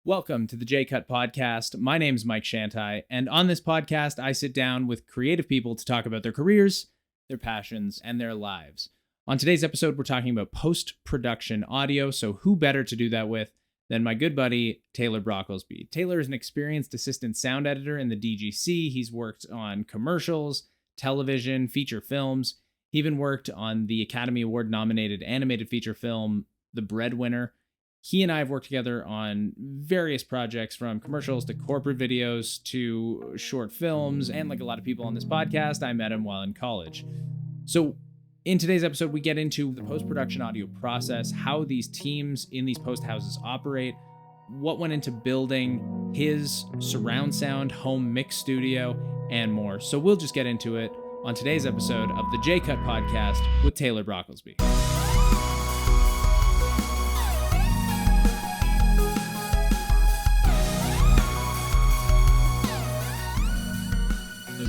Welcome to the J-Cut Podcast. My name is Mike Shantai, and on this podcast, I sit down with creative people to talk about their careers, their passions, and their lives. On today's episode, we're talking about post-production audio, so who better to do that with than my good buddy, Taylor Brockelsby. Taylor is an experienced assistant sound editor in the DGC. He's worked on commercials, television, feature films. He even worked on the Academy Award-nominated animated feature film, The Breadwinner. He and I have worked together on various projects, from commercials to corporate videos to short films, and like a lot of people on this podcast, I met him while in college. So in today's episode, we get into the post-production audio process, how these teams in these post houses operate, what went into building his surround sound home mix studio, and more. So we'll just get into it on today's episode of the J-Cut Podcast with Taylor Brockelsby.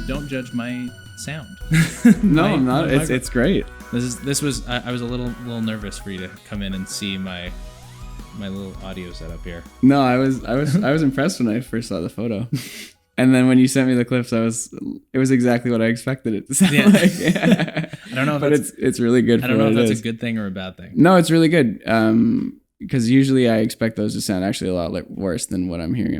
Don't judge my sound. No, I'm not. It's great. I was a little nervous for you to come in and see my little audio setup here. No, I was impressed when I first saw the photo. And then when you sent me the clips, it was exactly what I expected it to sound like. Yeah. I don't know if but it's really good. I don't know if that's a good thing or a bad thing. No, it's really good. Because usually I expect those to sound actually a lot worse than what I'm hearing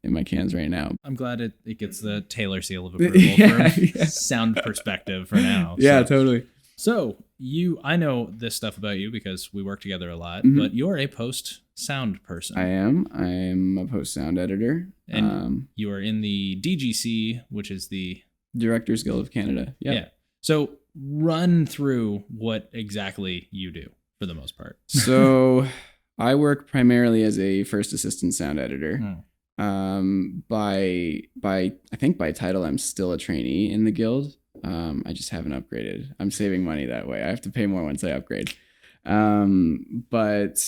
in my cans right now. I'm glad it gets the Taylor seal of approval from sound perspective for now. Yeah, totally. So I know this stuff about you because we work together a lot, but you're a post sound person. I am. I'm a post sound editor. And you are in the DGC, which is the Directors Guild of Canada. Yeah. So run through what exactly you do for the most part. So I work primarily as a first assistant sound editor. I think by title, I'm still a trainee in the guild. I just haven't upgraded. I'm saving money that way. I have to pay more once I upgrade. But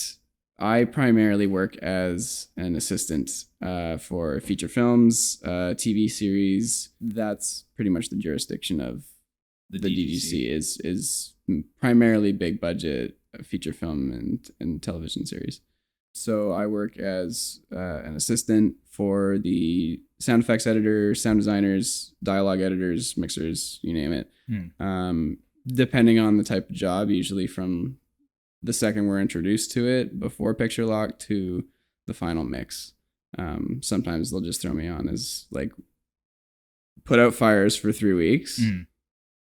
I primarily work as an assistant for feature films, TV series. That's pretty much the jurisdiction of the DGC is primarily big budget feature film and television series. So I work as an assistant for the sound effects editor, sound designers, dialogue editors, mixers, you name it. Depending on the type of job, usually from the second we're introduced to it, before picture lock to the final mix. Sometimes they'll just throw me on as like put out fires for 3 weeks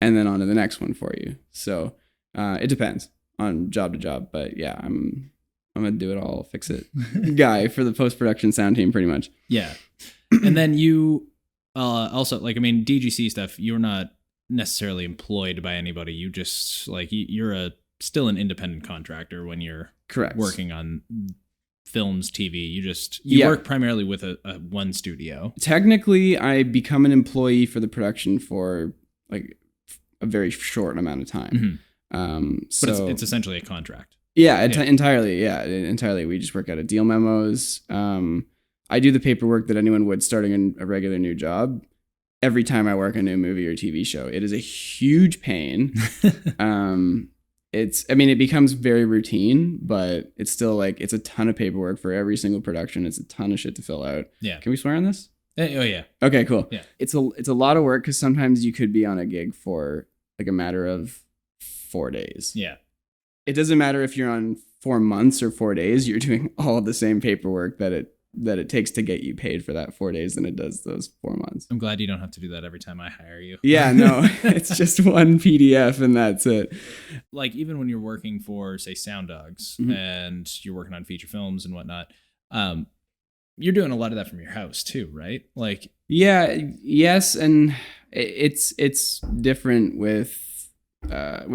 and then on to the next one for you. So it depends on job to job, but yeah, I'm gonna do it all, fix it guy for the post-production sound team pretty much. Yeah. And then you also DGC stuff, you're not necessarily employed by anybody. You just you're still an independent contractor when you're correct working on films, TV. You work primarily with a one studio. Technically, I become an employee for the production for like a very short amount of time. But it's essentially a contract. Yeah, entirely. Yeah, entirely. We just work out of deal memos. I do the paperwork that anyone would starting a regular new job. Every time I work a new movie or TV show, it is a huge pain. It becomes very routine, but it's still it's a ton of paperwork for every single production. It's a ton of shit to fill out. Yeah. Can we swear on this? Oh yeah. Okay, cool. Yeah. It's a lot of work because sometimes you could be on a gig for like a matter of 4 days. Yeah. It doesn't matter if you're on 4 months or 4 days, you're doing all the same paperwork that it takes to get you paid for that 4 days than it does those 4 months. I'm glad you don't have to do that every time I hire you. Yeah, no, it's just one PDF and that's it. Like even when you're working for, say, Sound Dogs and you're working on feature films and whatnot, you're doing a lot of that from your house too, right? Like, yeah, yes, and it's different with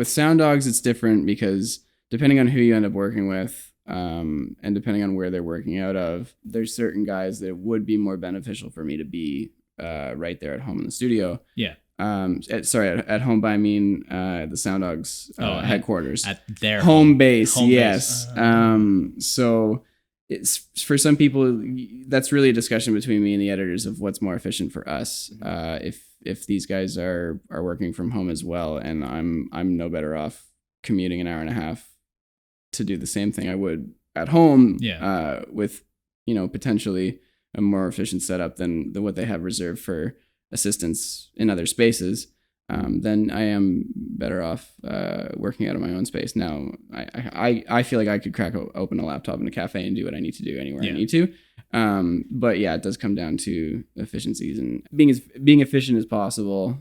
Sound Dogs. It's different because depending on who you end up working with, and depending on where they're working out of, there's certain guys that it would be more beneficial for me to be right there at home in the studio. Yeah. At home by I mean the Sound Dogs headquarters. At their home base. Yes. So it's for some people that's really a discussion between me and the editors of what's more efficient for us. If these guys are working from home as well, and I'm no better off commuting an hour and a half to do the same thing I would at home. Yeah. With potentially a more efficient setup than what they have reserved for assistants in other spaces, then I am better off working out of my own space. Now, I feel like I could crack open a laptop in a cafe and do what I need to do anywhere I need to. But yeah, it does come down to efficiencies and being efficient as possible,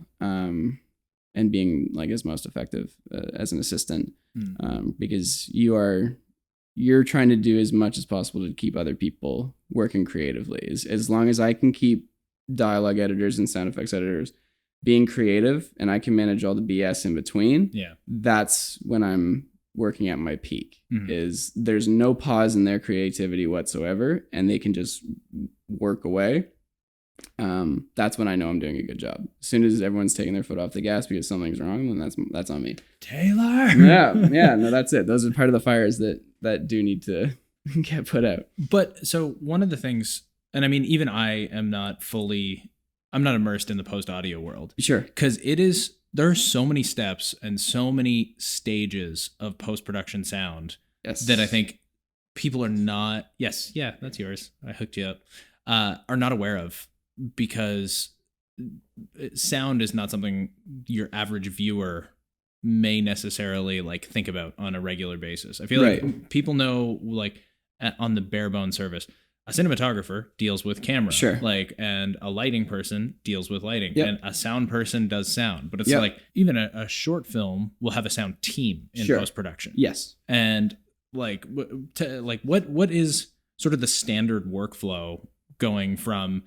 and being like as most effective as an assistant, because you're trying to do as much as possible to keep other people working creatively. As long as I can keep dialogue editors and sound effects editors being creative and I can manage all the BS in between, that's when I'm working at my peak. Is there's no pause in their creativity whatsoever and they can just work away. That's when I know I'm doing a good job. As soon as everyone's taking their foot off the gas because something's wrong, then that's on me. Taylor. Yeah, no, that's it. Those are part of the fires that do need to get put out. But so one of the things, and I mean, even I'm not immersed in the post audio world. Sure. Because there are so many steps and so many stages of post-production sound that I think people are not, that's yours. I hooked you up, are not aware of, because sound is not something your average viewer may necessarily like think about on a regular basis. I feel like people know, like on the bare bone service, a cinematographer deals with camera, and a lighting person deals with lighting, and a sound person does sound. But it's like even a short film will have a sound team in post-production. Yes. And what is sort of the standard workflow going from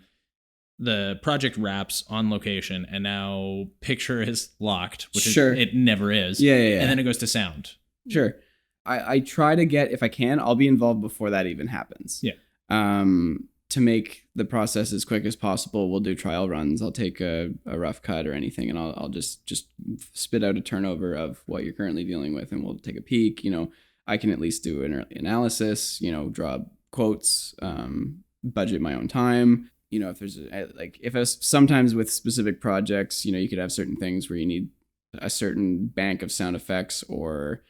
the project wraps on location and now picture is locked, which it never is. Yeah. And then it goes to sound. Sure. I try to get, if I can, I'll be involved before that even happens. Yeah. To make the process as quick as possible, we'll do trial runs. I'll take a rough cut or anything, and I'll just spit out a turnover of what you're currently dealing with, and we'll take a peek. I can at least do an early analysis, draw quotes, budget my own time. If there's sometimes with specific projects, you could have certain things where you need a certain bank of sound effects, or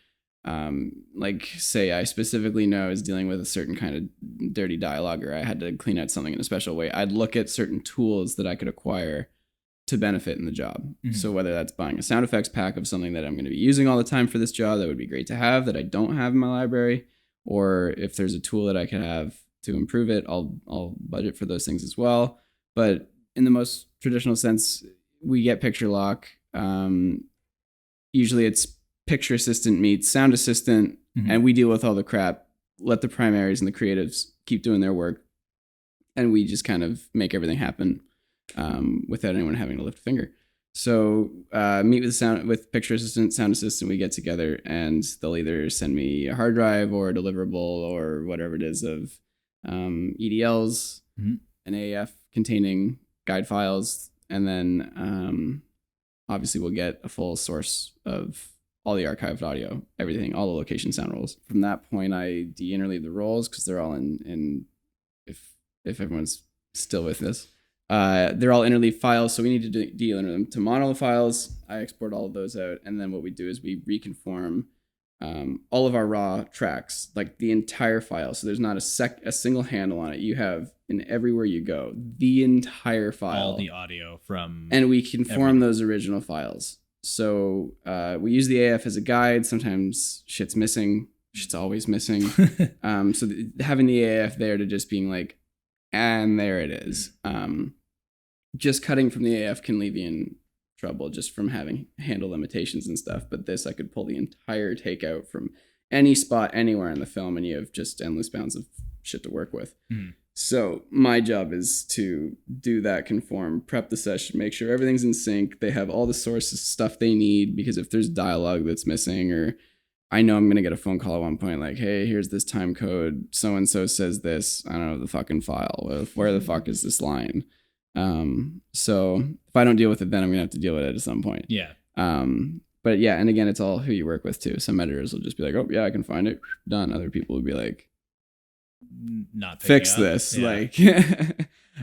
say I specifically know I was dealing with a certain kind of dirty dialogue, or I had to clean out something in a special way. I'd look at certain tools that I could acquire to benefit in the job. So whether that's buying a sound effects pack of something that I'm going to be using all the time for this job, that would be great to have, that I don't have in my library, or if there's a tool that I could have to improve it, I'll budget for those things as well. But in the most traditional sense, we get picture lock. Usually it's picture assistant meets sound assistant, and we deal with all the crap. Let the primaries and the creatives keep doing their work, and we just kind of make everything happen without anyone having to lift a finger. So meet with picture assistant, sound assistant. We get together, and they'll either send me a hard drive or a deliverable or whatever it is of EDLs, an AF containing guide files, and then obviously we'll get a full source of all the archived audio, everything, all the location sound rolls. From that point, I de-interleave the rolls because they're all in if everyone's still with this, they're all interleave files, so we need to de-inter them to mono files. I export all of those out, and then what we do is we reconform all of our raw tracks, like the entire file. So there's not a single handle on it. You have, in everywhere you go, the entire file, all the audio from, and we conform those original files. So we use the AF as a guide. Sometimes shit's missing. Shit's always missing. So having the AF there to just being like, and there it is. Just cutting from the AF can leave you in trouble just from having handle limitations and stuff. But this, I could pull the entire take out from any spot anywhere in the film, and you have just endless bounds of shit to work with. So my job is to do that, conform, prep the session, make sure everything's in sync. They have all the sources, stuff they need, because if there's dialogue that's missing, or I know I'm going to get a phone call at one point like, hey, here's this time code. So-and-so says this. I don't know the fucking file. Where the fuck is this line? So if I don't deal with it, then I'm going to have to deal with it at some point. Yeah. But yeah, and again, it's all who you work with too. Some editors will just be like, oh yeah, I can find it. Done. Other people will be like, not fix this. Yeah. Like,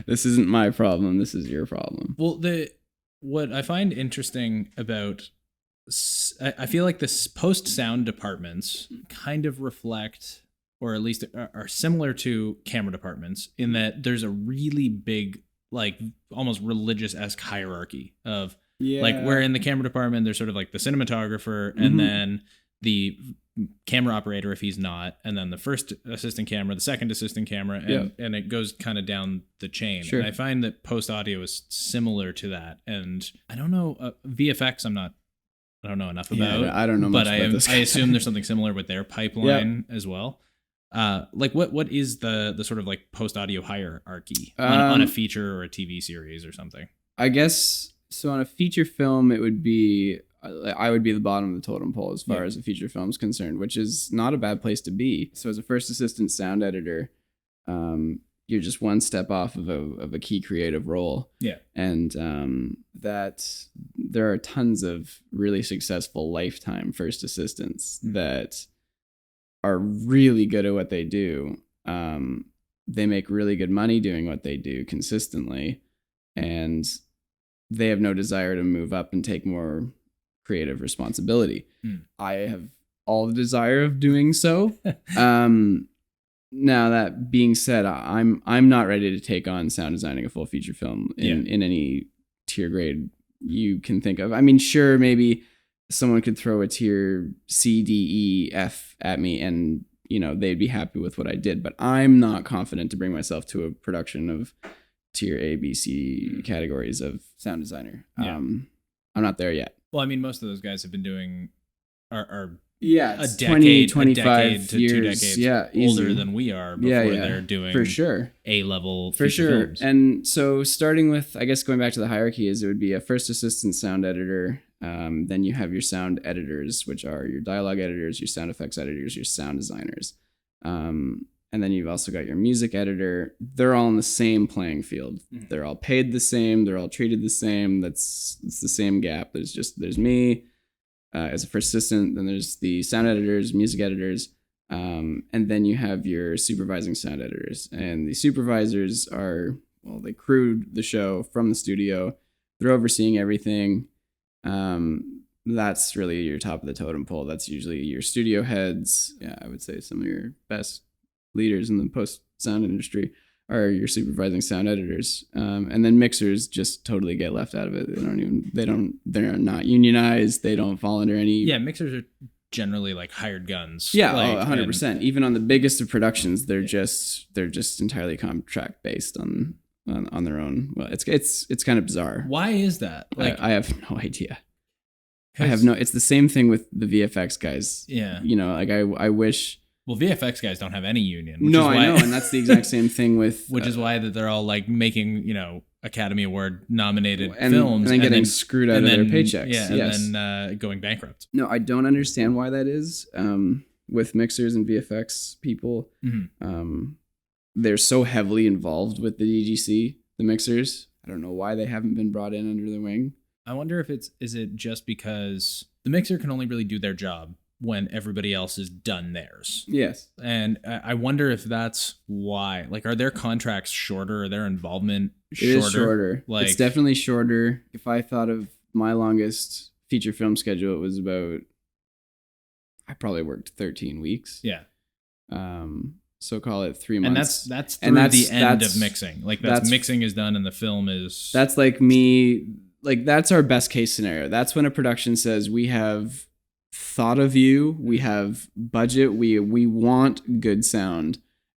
this isn't my problem. This is your problem. Well, what I find interesting about, I feel like this post sound departments kind of reflect or at least are similar to camera departments in that there's a really big, like almost religious-esque hierarchy of like where in the camera department, there's sort of like the cinematographer and then the camera operator if he's not, and then the first assistant camera, the second assistant camera, and it goes kind of down the chain. Sure. And I find that post audio is similar to that. And I don't know, VFX, I don't know enough about. I don't know much but about this. I assume there's something similar with their pipeline as well. Like what is the sort of like post audio hierarchy on a feature or a TV series or something? I guess so. On a feature film, it would be I would be the bottom of the totem pole as far as a feature film is concerned, which is not a bad place to be. So as a first assistant sound editor, you're just one step off of a key creative role. Yeah. And that there are tons of really successful lifetime first assistants that are really good at what they do. They make really good money doing what they do consistently, and they have no desire to move up and take more creative responsibility. I have all the desire of doing so. Now that being said, I'm not ready to take on sound designing a full feature film in any tier grade you can think of. I mean, sure, maybe someone could throw a tier C, D, E, F at me and, you know, they'd be happy with what I did, but I'm not confident to bring myself to a production of tier A, B, C categories of sound designer. I'm not there yet. Well, I mean, most of those guys have been doing are a decade, 20, 25 a decade to years, 2 decades older than we are before they're doing for sure A-level for sure films. And so starting with, I guess, going back to the hierarchy, is it would be a first assistant sound editor. Then you have your sound editors, which are your dialogue editors, your sound effects editors, your sound designers. And then you've also got your music editor. They're all in the same playing field. They're all paid the same. They're all treated the same. It's the same gap. There's me as a first assistant. Then there's the sound editors, music editors. And then you have your supervising sound editors. And the supervisors are, well, they crewed the show from the studio. They're overseeing everything. That's really your top of the totem pole. That's usually your studio heads. Yeah, I would say some of your best leaders in the post sound industry are your supervising sound editors. And then mixers just totally get left out of it. They're not unionized. They don't fall under any. Yeah, mixers are generally like hired guns. Yeah, 100%. Even on the biggest of productions, they're just entirely contract based on their own. Well, it's kind of bizarre. Why is that? Like, I have no idea. It's the same thing with the VFX guys. Yeah. You know, like I wish. Well, VFX guys don't have any union. I know, and that's the exact same thing with. Which is why that they're all like making, you know, Academy Award nominated films and then getting screwed out of their paychecks. Yeah, and then going bankrupt. No, I don't understand why that is. With mixers and VFX people, they're so heavily involved with the DGC, the mixers. I don't know why they haven't been brought in under the wing. I wonder if is it just because the mixer can only really do their job when everybody else has done theirs. Yes. And I wonder if that's why. Like, are their contracts shorter? Or their involvement shorter? It is shorter. Like, it's definitely shorter. If I thought of my longest feature film schedule, it was about, I probably worked 13 weeks. Yeah. So call it 3 months. And that's through the end of mixing. Like, that's mixing is done and the film is... That's like me... Like, that's our best case scenario. That's when a production says, we have thought of you, we have budget, we want good sound,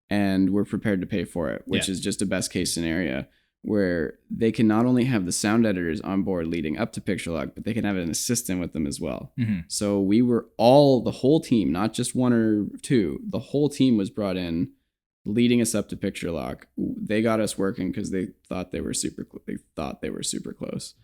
and we're prepared to pay for it, which is just a best case scenario where they can not only have the sound editors on board leading up to picture lock, but they can have an assistant with them as well. So we were the whole team, not just one or two, the whole team was brought in leading us up to picture lock. They got us working because they thought they were super close.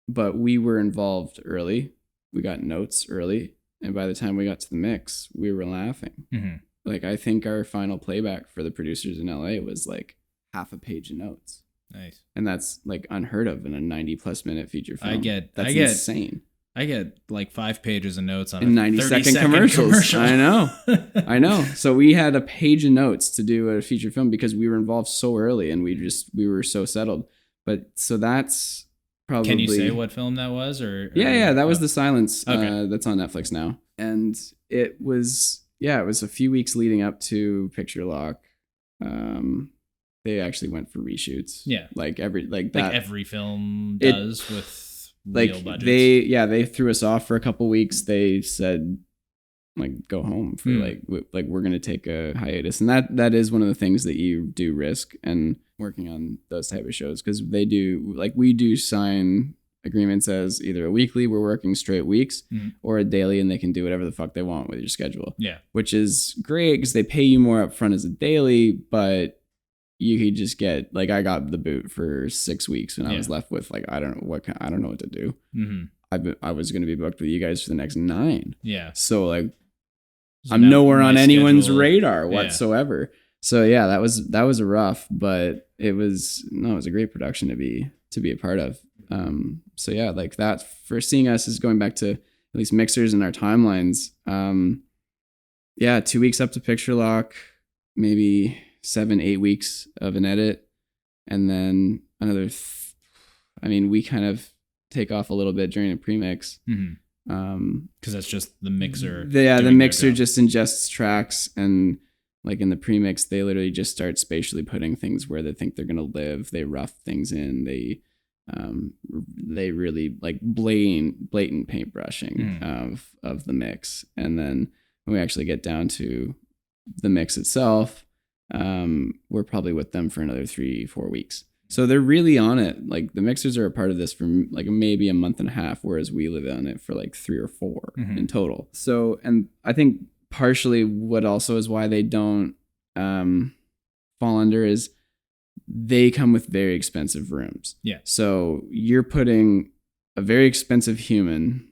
But we were involved early. We got notes early, and by the time we got to the mix, we were laughing. Like, I think our final playback for the producers in LA was like half a page of notes. Nice. And that's like unheard of in a 90+ minute feature film. That's insane. I get like 5 pages of notes on a 90-second commercials. I know. So we had a page of notes to do a feature film because we were involved so early and we were so settled. But so that's probably... Can you say what film that was? Or yeah, that was The Silence. Okay. That's on Netflix now. And it was it was a few weeks leading up to Picture Lock. They actually went for reshoots. Yeah. Like every film does with like real budgets. they threw us off for a couple weeks. They said, like, go home for like we're gonna take a hiatus, and that is one of the things that you do risk and working on those type of shows, because they do, like, we do sign agreements as either a weekly, we're working straight weeks, or a daily, and they can do whatever the fuck they want with your schedule. Yeah, which is great because they pay you more upfront as a daily, but you could just get, like, I got the boot for 6 weeks and I was left with, like, I don't know what to do. I was going to be booked with you guys for the next 9. Yeah. So, like, I'm nowhere on anyone's schedule. radar whatsoever. So yeah, that was a rough, but it was a great production to be a part of. So yeah, like, that for seeing us is going back to at least mixers and our timelines. 2 weeks up to Picture Lock, maybe 7-8 weeks of an edit, and then another we kind of take off a little bit during a premix, because that's just the mixer. The mixer just ingests tracks, and like in the premix they literally just start spatially putting things where they think they're going to live. They rough things in. They really, like, blatant paintbrushing of the mix, and then when we actually get down to the mix itself, we're probably with them for another 3-4 weeks. So they're really on it. Like, the mixers are a part of this for like maybe a month and a half, whereas we live on it for like 3 or 4 in total. So, and I think partially what also is why they don't fall under is they come with very expensive rooms. Yeah. So you're putting a very expensive human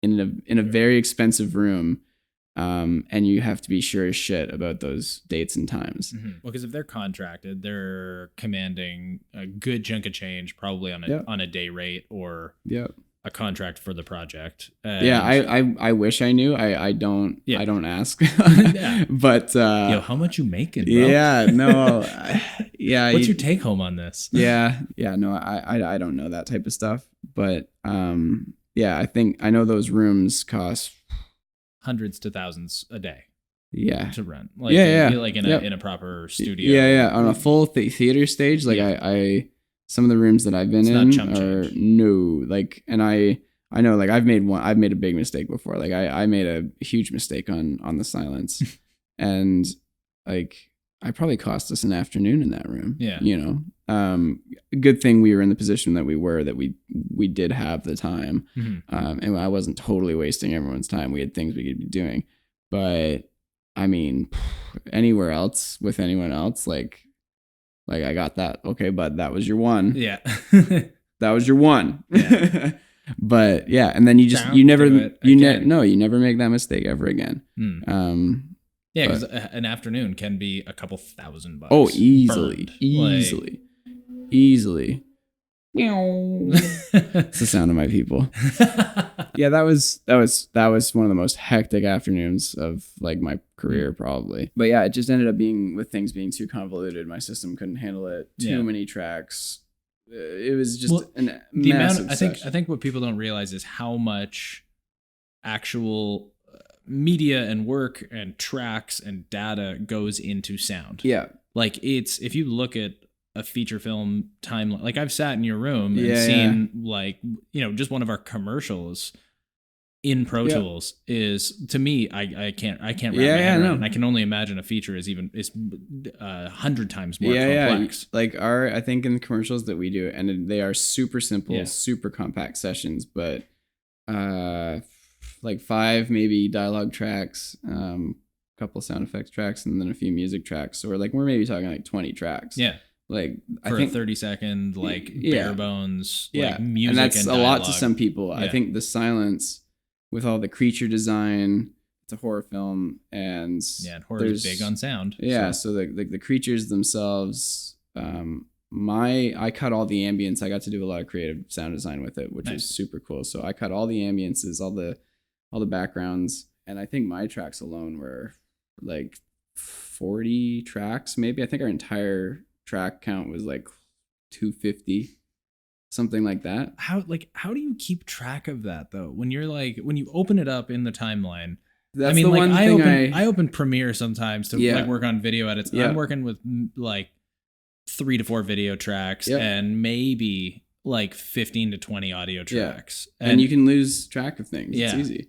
in a very expensive room. And you have to be sure as shit about those dates and times. Well, because if they're contracted, they're commanding a good chunk of change, probably on a day rate or a contract for the project. And I wish I knew. I don't. I don't ask. But how much you making, bro? What's your take home on this? No, I don't know that type of stuff. But I think I know those rooms cost hundreds to thousands a day. To rent. Like, in a proper studio. On a full theater stage. Like, I some of the rooms that I've been in are and I know, like, I've made a big mistake before. Like, I made a huge mistake on the silence, and like, I probably cost us an afternoon in that room. Good thing we were in the position that we did have the time. And I wasn't totally wasting everyone's time. We had things we could be doing, but I mean, anywhere else with anyone else, like I got that. Okay. But that was your one. Yeah. That was your one. Yeah. But yeah. And then you never make that mistake ever again. Yeah, because an afternoon can be a couple $1,000. Oh, easily. It's the sound of my people. Yeah, that was one of the most hectic afternoons of, like, my career, probably. But yeah, it just ended up being, with things being too convoluted, my system couldn't handle it. Too many tracks. It was just massive session. I think what people don't realize is how much actual media and work and tracks and data goes into sound. Yeah. Like, if you look at a feature film timeline, like, I've sat in your room and seen like, just one of our commercials in Pro Tools is, to me, I can't wrap my head around it. And I can only imagine a feature is 100 times more complex. Like, I think in the commercials that we do, and they are super simple, super compact sessions, but like 5 maybe dialogue tracks, couple sound effects tracks, and then a few music tracks. Or, like, we're maybe talking like 20 tracks. Yeah. Like, for a 30-second, like, bare bones, like, music, and that's and a dialogue. lot to some people. I think the silence with all the creature design, it's a horror film, and horror is big on sound. So the creatures themselves, I cut all the ambience. I got to do a lot of creative sound design with it, which is super cool. So I cut all the ambiences, all the backgrounds, and I think my tracks alone were like 40 tracks, maybe. I think our entire track count was like 250, something like that. How do you keep track of that, though? When you open it up in the timeline, That's I mean, the like one I thing open Premiere sometimes to like work on video edits. Yeah. I'm working with like 3 to 4 video tracks Yep. and maybe like 15 to 20 audio tracks. And you can lose track of things. Yeah. It's easy.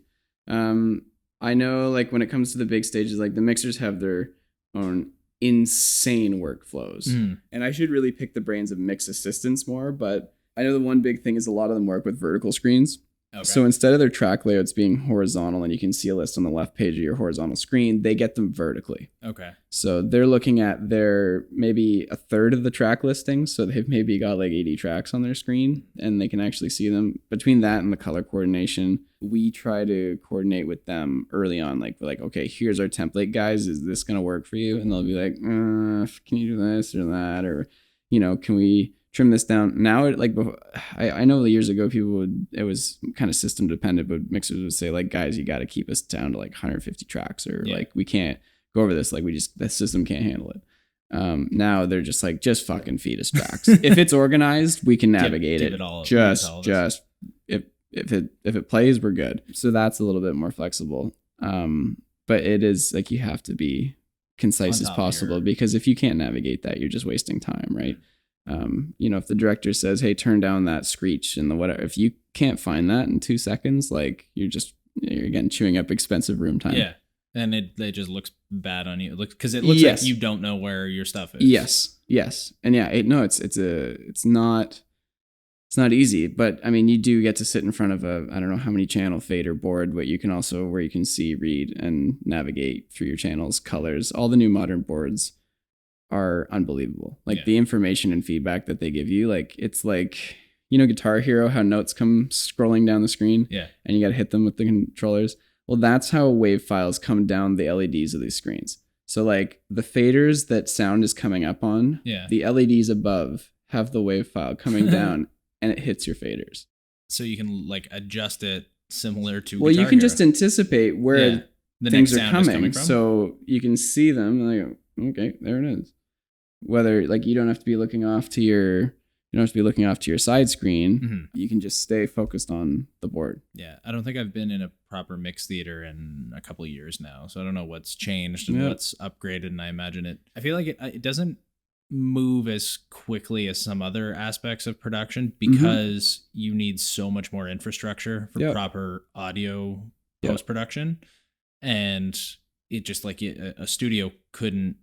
I know like when it comes to the big stages, like the mixers have their own insane workflows. And I should really pick the brains of mix assistants more, but I know the one big thing is a lot of them work with vertical screens. Okay. So instead of their track layouts being horizontal and you can see a list on the left page of your horizontal screen, they get them vertically. Okay. So they're looking at their maybe a third of the track listings. So they've maybe got like 80 tracks on their screen and they can actually see them. Between that and the color coordination, we try to coordinate with them early on. Like, we're like, okay, here's our template, guys. Is this going to work for you? And they'll be like, can you do this or that? Or, you know, can we trim this down? Now, I know years ago it was kind of system dependent, but mixers would say like, guys, you got to keep us down to like 150 tracks, or like we can't go over this. Like the system can't handle it. Now they're just like, just fucking feed us tracks. If it's organized, we can navigate it. If it plays, we're good. So that's a little bit more flexible. But it is like, you have to be concise as possible, because if you can't navigate that, you're just wasting time, right? You know, if the director says, hey, turn down that screech and the whatever, if you can't find that in 2 seconds, like you're again chewing up expensive room time. Yeah. And it just looks bad on you. Because it looks like you don't know where your stuff is. Yes. And yeah, it's not easy, but I mean, you do get to sit in front of I don't know how many channel fader board, but you can also, where you can see, read, and navigate through your channels, colors. All the new modern boards are unbelievable. Like the information and feedback that they give you, like it's like, you know, Guitar Hero, how notes come scrolling down the screen, and you got to hit them with the controllers. Well, that's how wave files come down the LEDs of these screens. So like the faders that sound is coming up on, the LEDs above have the wave file coming down, and it hits your faders. So you can like adjust it similar to Well, Guitar you can Hero. Just anticipate where the things next are sound coming. From. So you can see them and like, okay, there it is. Whether like you don't have to be looking off to your side screen. Mm-hmm. You can just stay focused on the board. Yeah, I don't think I've been in a proper mix theater in a couple of years now, so I don't know what's changed and what's upgraded. And I imagine I feel like it doesn't move as quickly as some other aspects of production, because you need so much more infrastructure for proper audio post-production, and it just like a studio couldn't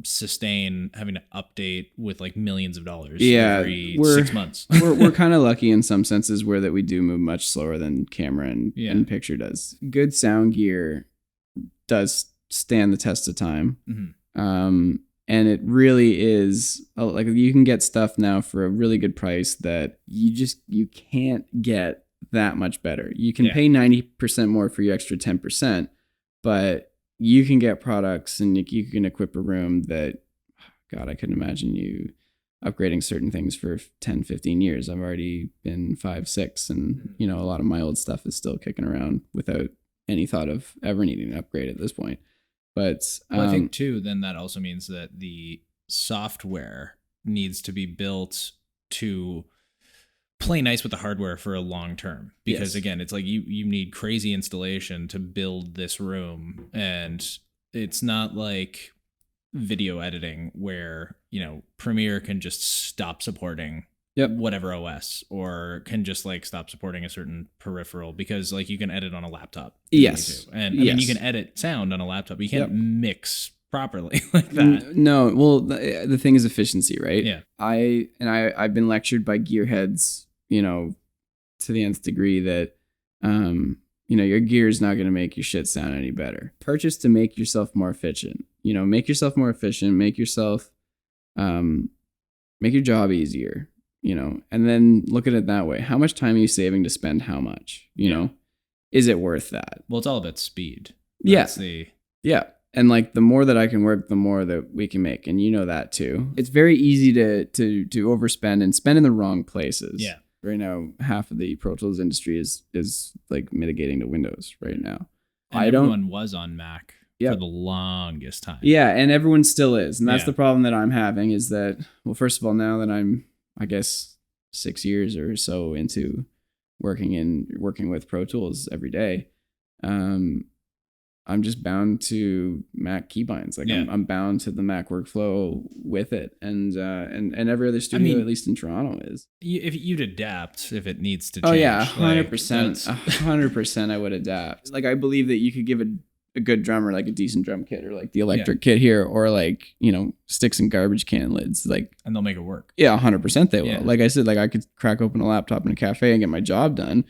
sustain having to update with like millions of dollars every 6 months. we're kind of lucky in some senses where that we do move much slower than camera and picture does. Good sound gear does stand the test of time. Mm-hmm. And it really is like, you can get stuff now for a really good price that you can't get that much better. You can pay 90% more for your extra 10%, but you can get products and you can equip a room that, God, I couldn't imagine you upgrading certain things for 10, 15 years. I've already been 5, 6, and you know, a lot of my old stuff is still kicking around without any thought of ever needing an upgrade at this point. But I think too, then that also means that the software needs to be built to play nice with the hardware for a long term, because again, it's like you need crazy installation to build this room, and it's not like video editing where, you know, Premiere can just stop supporting whatever OS, or can just like stop supporting a certain peripheral, because like you can edit on a laptop. And I mean, you can edit sound on a laptop, but you can't mix properly like that. No, well, the thing is efficiency, right? Yeah. I've been lectured by gearheads, you know, to the nth degree that, you know, your gear is not going to make your shit sound any better. Purchase to make yourself more efficient. You know, make yourself more efficient. Make yourself, make your job easier. You know, and then look at it that way. How much time are you saving to spend how much? You know, is it worth that? Well, it's all about speed. That's yeah. And like the more that I can work, the more that we can make. And you know that too. It's very easy to overspend and spend in the wrong places. Yeah. Right now, half of the Pro Tools industry is like mitigating to Windows right now. And everyone was on Mac for the longest time. Yeah, and everyone still is. And that's the problem that I'm having, is that, well, first of all, now that I'm, I guess, 6 years or so into working with Pro Tools every day, I'm just bound to Mac keybinds. Like I'm bound to the Mac workflow with it, and every other studio, at least in Toronto, is. If you'd adapt if it needs to change. Oh yeah, 100%, 100%. I would adapt. Like I believe that you could give a good drummer like a decent drum kit or like the electric kit here, or like sticks and garbage can lids, like, and they'll make it work. Yeah, 100% they will. Yeah. Like I said, like I could crack open a laptop in a cafe and get my job done.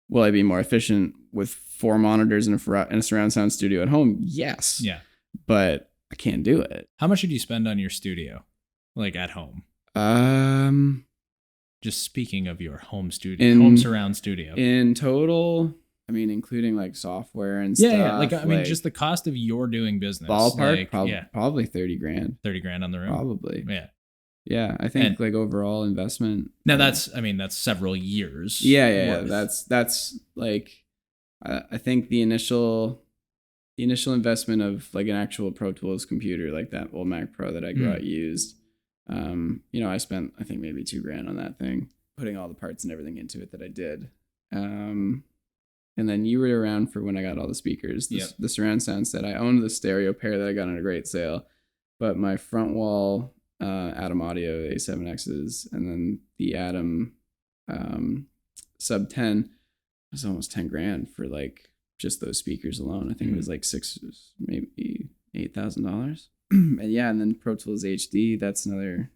Will I be more efficient with 4 monitors in a surround sound studio at home? Yes. Yeah. But I can't do it. How much did you spend on your studio, like at home? Just speaking of your home studio, home surround studio. In total, I mean, including like software and stuff. Yeah. Like I mean, just the cost of your doing business. Ballpark, probably $30,000. $30,000 on the room. Probably. Yeah. Yeah, I think like overall investment. Now that's several years. Yeah. That's like, I think the initial investment of like an actual Pro Tools computer, like that old Mac Pro that I got used. I spent I think maybe $2,000 on that thing, putting all the parts and everything into it that I did. And then you were around for when I got all the speakers, the surround sound set. I owned the stereo pair that I got on a great sale, but my front wall. Atom Audio A7Xs, and then the Atom Sub 10 was almost $10,000 for like just those speakers alone. I think it was like maybe $8,000. And then Pro Tools HD, that's another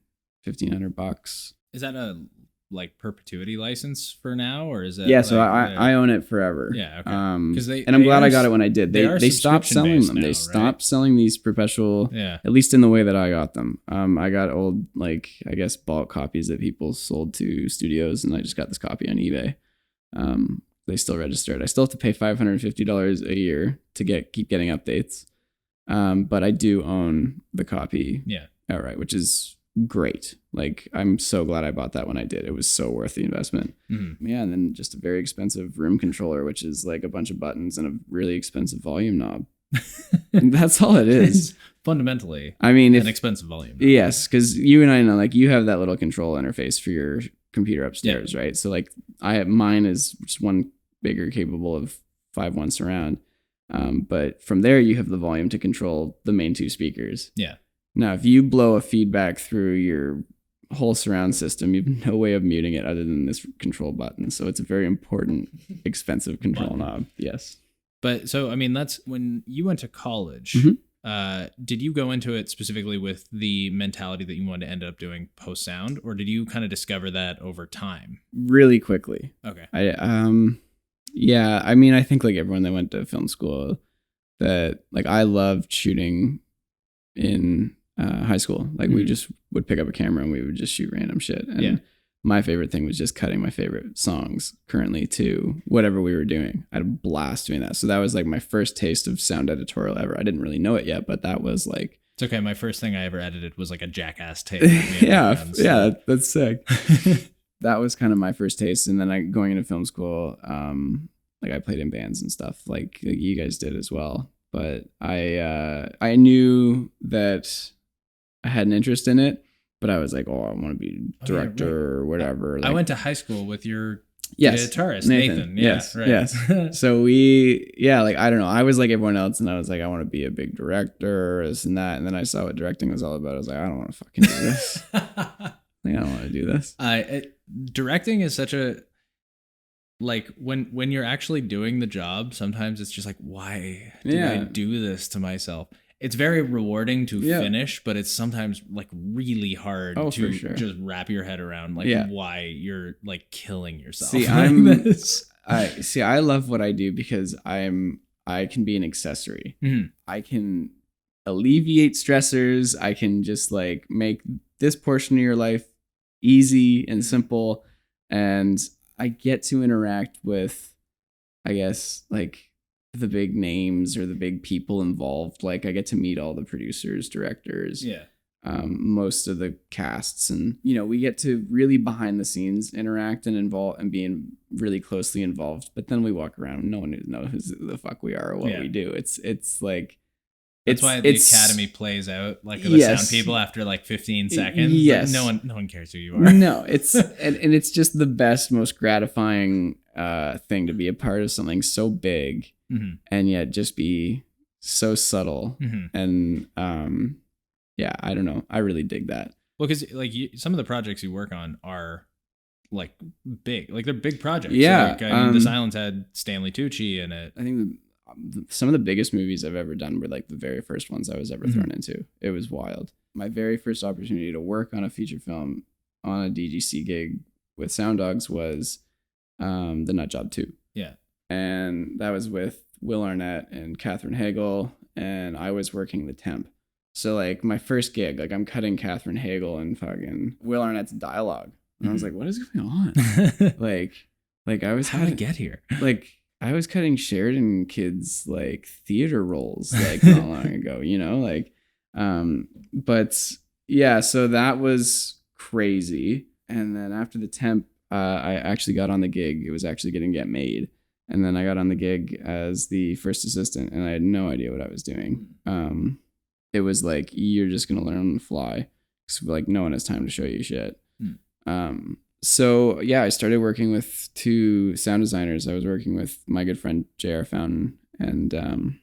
$1,500. Is that a like perpetuity license for now, or is it? Yeah, so I own it forever. Yeah, okay. And I'm glad I got it when I did. They stopped selling them. They stopped selling these perpetual. Yeah. At least in the way that I got them. I got old, like I guess bulk copies that people sold to studios, and I just got this copy on eBay. They still registered. I still have to pay $550 a year to keep getting updates. But I do own the copy. Yeah. Outright, which is great. Like I'm so glad I bought that when I did. It was so worth the investment. Mm-hmm. Yeah, and then just a very expensive room controller, which is like a bunch of buttons and a really expensive volume knob. And that's all it is. Fundamentally, I mean, an expensive volume knob. Yes, because you and I know, like you have that little control interface for your computer upstairs, right? So like mine is just one bigger, capable of 5.1 surround. But from there, you have the volume to control the main 2 speakers. Yeah. Now, if you blow a feedback through your whole surround system, you have no way of muting it other than this control button. So it's a very important, expensive control knob. Yes. But so, I mean, that's when you went to college. Mm-hmm. Did you go into it specifically with the mentality that you wanted to end up doing post sound, or did you kind of discover that over time? Really quickly. Okay. Yeah. I mean, I think like everyone that went to film school, that like I loved shooting in high school. Like we just would pick up a camera and we would just shoot random shit. And my favorite thing was just cutting my favorite songs currently to whatever we were doing. I had a blast doing that. So that was like my first taste of sound editorial ever. I didn't really know it yet, but that was like, it's okay. My first thing I ever edited was like a Jackass tape. Yeah, that's sick. That was kind of my first taste. And then going into film school, like I played in bands and stuff like you guys did as well. But I knew that I had an interest in it, but I was like, I want to be a director or whatever. Like, I went to high school with your guitarist, Nathan. Yes. So like, I don't know. I was like everyone else, and I was like, I want to be a big director, this and that. And then I saw what directing was all about. I was like, I don't want to fucking do this. I don't want to do this. Directing is such a... Like when you're actually doing the job, sometimes it's just like, why did I do this to myself? It's very rewarding to finish, but it's sometimes like really hard to just wrap your head around like why you're like killing yourself. See, I love what I do because I can be an accessory. Mm-hmm. I can alleviate stressors. I can just like make this portion of your life easy and simple, and I get to interact with, I guess, like the big names or the big people involved. Like I get to meet all the producers, directors, most of the casts, and we get to really behind the scenes interact and involve and being really closely involved. But then we walk around, no one knows who the fuck we are or what we do. It's like. That's why the academy plays out like the sound people after like 15 seconds. Yes. Like no one cares who you are. No, it's and it's just the best, most gratifying thing to be a part of something so big and yet just be so subtle. And yeah, I don't know. I really dig that. Well, because like some of the projects you work on are like big, like they're big projects. Yeah. Like, I mean, The Silence had Stanley Tucci in it. I think some of the biggest movies I've ever done were like the very first ones I was ever thrown into. It was wild. My very first opportunity to work on a feature film on a DGC gig with Sound Dogs was The Nut Job 2. Yeah. And that was with Will Arnett and Katherine Hagel, and I was working the temp. So like my first gig, like I'm cutting Katherine Hagel and fucking Will Arnett's dialogue. And I was like, what is going on? like I was how did I get here? Like I was cutting Sheridan kids like theater roles like not long ago, you know, like but yeah, so that was crazy. And then after the temp, I actually got on the gig. It was actually going to get made. And then I got on the gig as the first assistant, and I had no idea what I was doing. It was like, you're just going to learn on the fly. Because like no one has time to show you shit. So yeah, I started working with 2 sound designers. I was working with my good friend J.R. Fountain and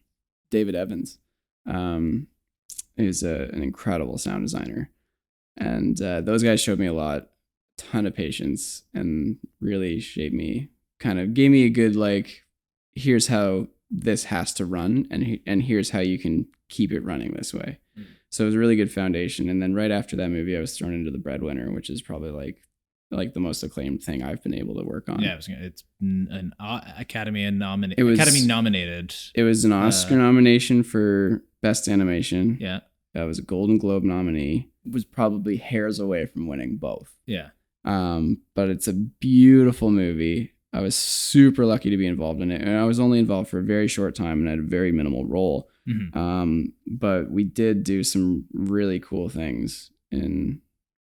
David Evans. Is an incredible sound designer. And those guys showed me a lot, ton of patience, and really shaped me, kind of gave me a good, like, here's how this has to run, and here's how you can keep it running this way. So it was a really good foundation. And then right after that movie, I was thrown into The Breadwinner, which is probably like the most acclaimed thing I've been able to work on. Yeah, it's an Academy nominated. It was an Oscar nomination for Best Animation. Yeah. That was a Golden Globe nominee. It was probably hairs away from winning both. Yeah. But it's a beautiful movie. I was super lucky to be involved in it. And I was only involved for a very short time and had a very minimal role. But we did do some really cool things in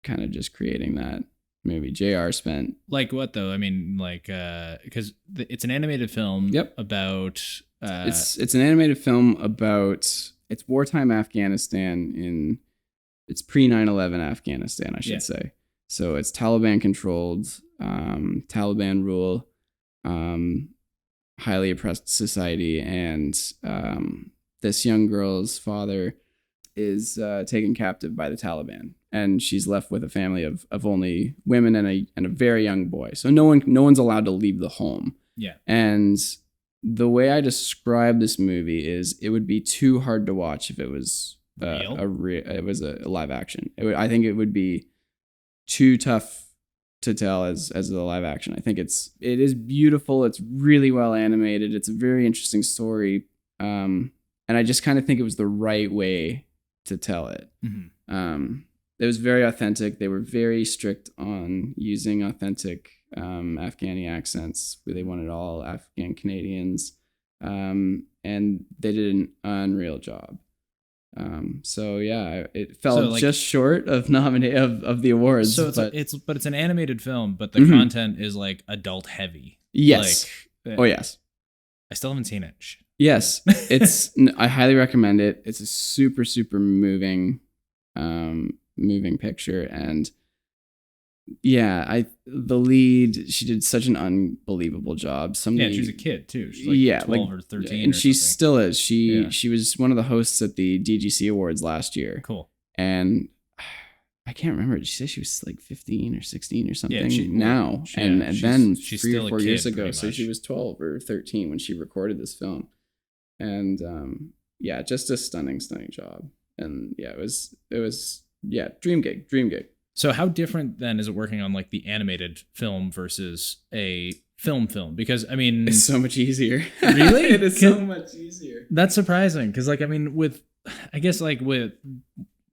kind of just creating that movie. JR spent... Like what, though? I mean, like, because it's an animated film about... It's an animated film about... It's wartime Afghanistan it's pre 9/11 Afghanistan, I should say. So it's Taliban controlled, Taliban rule, highly oppressed society. And this young girl's father is taken captive by the Taliban, and she's left with a family of only women and a very young boy. So no one's allowed to leave the home. Yeah. And the way I describe this movie is it would be too hard to watch if it was it was a live action. I think it would be too tough to tell as a live action. I think it is beautiful. It's really well animated. It's a very interesting story. And I just kind of think it was the right way to tell it. It was very authentic. They were very strict on using authentic Afghani accents. They wanted all Afghan Canadians, and they did an unreal job. So yeah, it fell just short of of the awards. So it's an animated film, but the content is like adult heavy. Yes. Yes. I still haven't seen it. Yes, I highly recommend it. It's a super, super moving picture. And yeah, the lead, she did such an unbelievable job. She was a kid too. She's like 12 or 13. And she still is. She was one of the hosts at the DGC Awards last year. Cool. And I can't remember. Did she say she was like 15 or 16 or something and then she's 3 or 4 years ago. So she was 12 or 13 when she recorded this film. And just a stunning job. And yeah, it was dream gig. So how different then is it working on like the animated film versus a film? Because I mean, it's so much easier. Really? It is so much easier. That's surprising. Cause like, I mean, with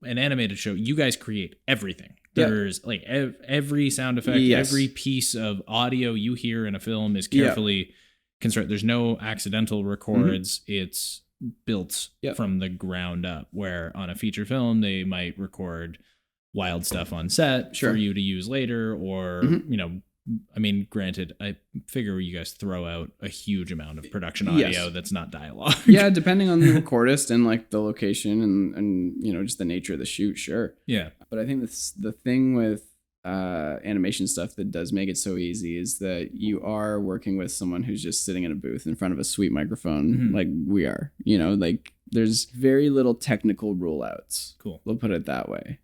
an animated show, you guys create everything. There's like every sound effect, every piece of audio you hear in a film is carefully constructed. There's no accidental records. It's built from the ground up, where on a feature film, they might record wild stuff on set for you to use later, or I mean, granted, I figure you guys throw out a huge amount of production audio that's not dialogue. Yeah, depending on the recordist and like the location and just the nature of the shoot, sure. Yeah. But I think the thing with animation stuff that does make it so easy is that you are working with someone who's just sitting in a booth in front of a sweet microphone, like we are. Like there's very little technical rule outs. Cool. We'll put it that way.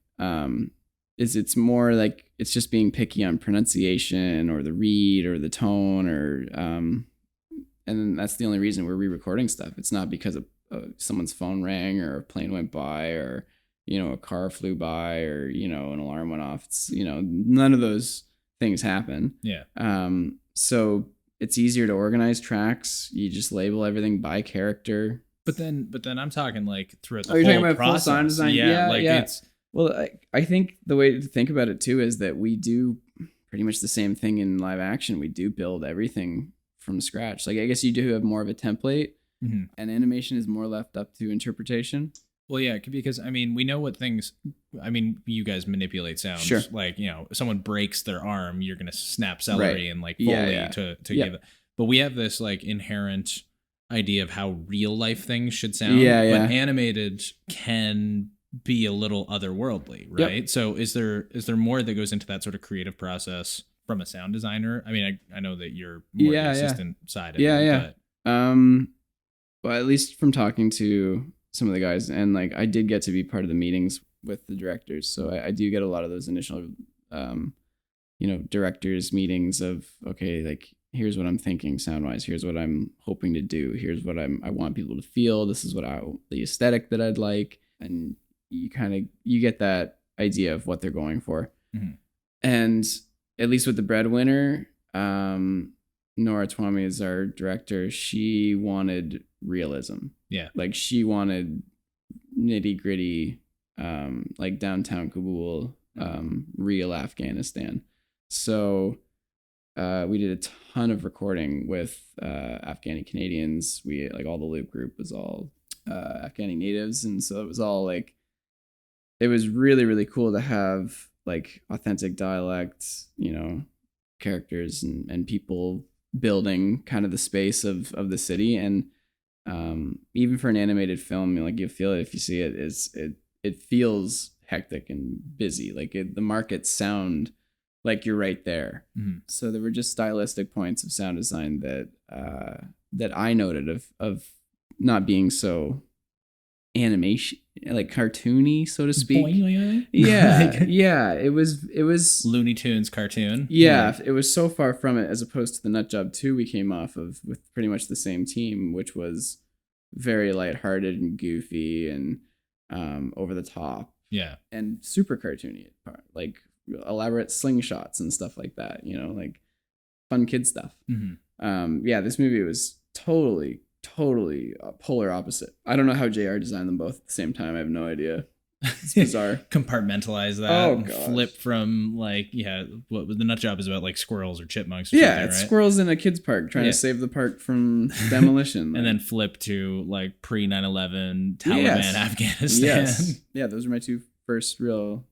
It's more like it's just being picky on pronunciation or the read or the tone or and that's the only reason we're re-recording stuff. It's not because of someone's phone rang or a plane went by or a car flew by or an alarm went off. It's none of those things happen. Yeah. So it's easier to organize tracks. You just label everything by character. But then I'm talking like throughout the you're whole talking about process. Full sound design? Yeah. It's well, I think the way to think about it too is that we do pretty much the same thing in live action. We do build everything from scratch. Like I guess you do have more of a template, and animation is more left up to interpretation. Well, yeah, because we know what things. You guys manipulate sound. Sure. Like someone breaks their arm, you're gonna snap celery and like Foley to give it. But we have this like inherent idea of how real life things should sound. But animated can be a little otherworldly, right? Yep. So is there more that goes into that sort of creative process from a sound designer? I know that you're more the assistant side of it. But... Well, at least from talking to some of the guys, and like I did get to be part of the meetings with the directors, so I do get a lot of those initial directors meetings of, okay, like here's what I'm thinking sound wise, here's what I'm hoping to do, here's what I want people to feel, this is what the aesthetic that I'd like, and you get that idea of what they're going for. And at least with the Breadwinner, Nora Twomey is our director. She wanted realism. Yeah. Like she wanted nitty gritty, like downtown Kabul, real Afghanistan. So we did a ton of recording with Afghani Canadians. We like all the Loop group was all Afghani natives. And so it was all like, it was really, really cool to have like authentic dialect, characters and people building kind of the space of the city. And even for an animated film, like you feel it if you see it, it feels hectic and busy. Like the markets sound like you're right there. So there were just stylistic points of sound design that I noted of not being so animation, like cartoony, so to speak. Yeah. It was Looney Tunes cartoon. Yeah, it was so far from it, as opposed to the Nut Job 2 we came off of with pretty much the same team, which was very lighthearted and goofy and over the top. Yeah. And super cartoony, like elaborate slingshots and stuff like that, like fun kid stuff. This movie was totally polar opposite. I don't know how JR designed them both at the same time. I have no idea. It's bizarre. Compartmentalize that. Oh, and gosh. Flip from like, what the Nut Job is about, like squirrels or chipmunks. Or something, it's right? squirrels in a kid's park trying to save the park from demolition. And then flip to like pre 9/11 Taliban Afghanistan. Yes. Yeah, those were my two first real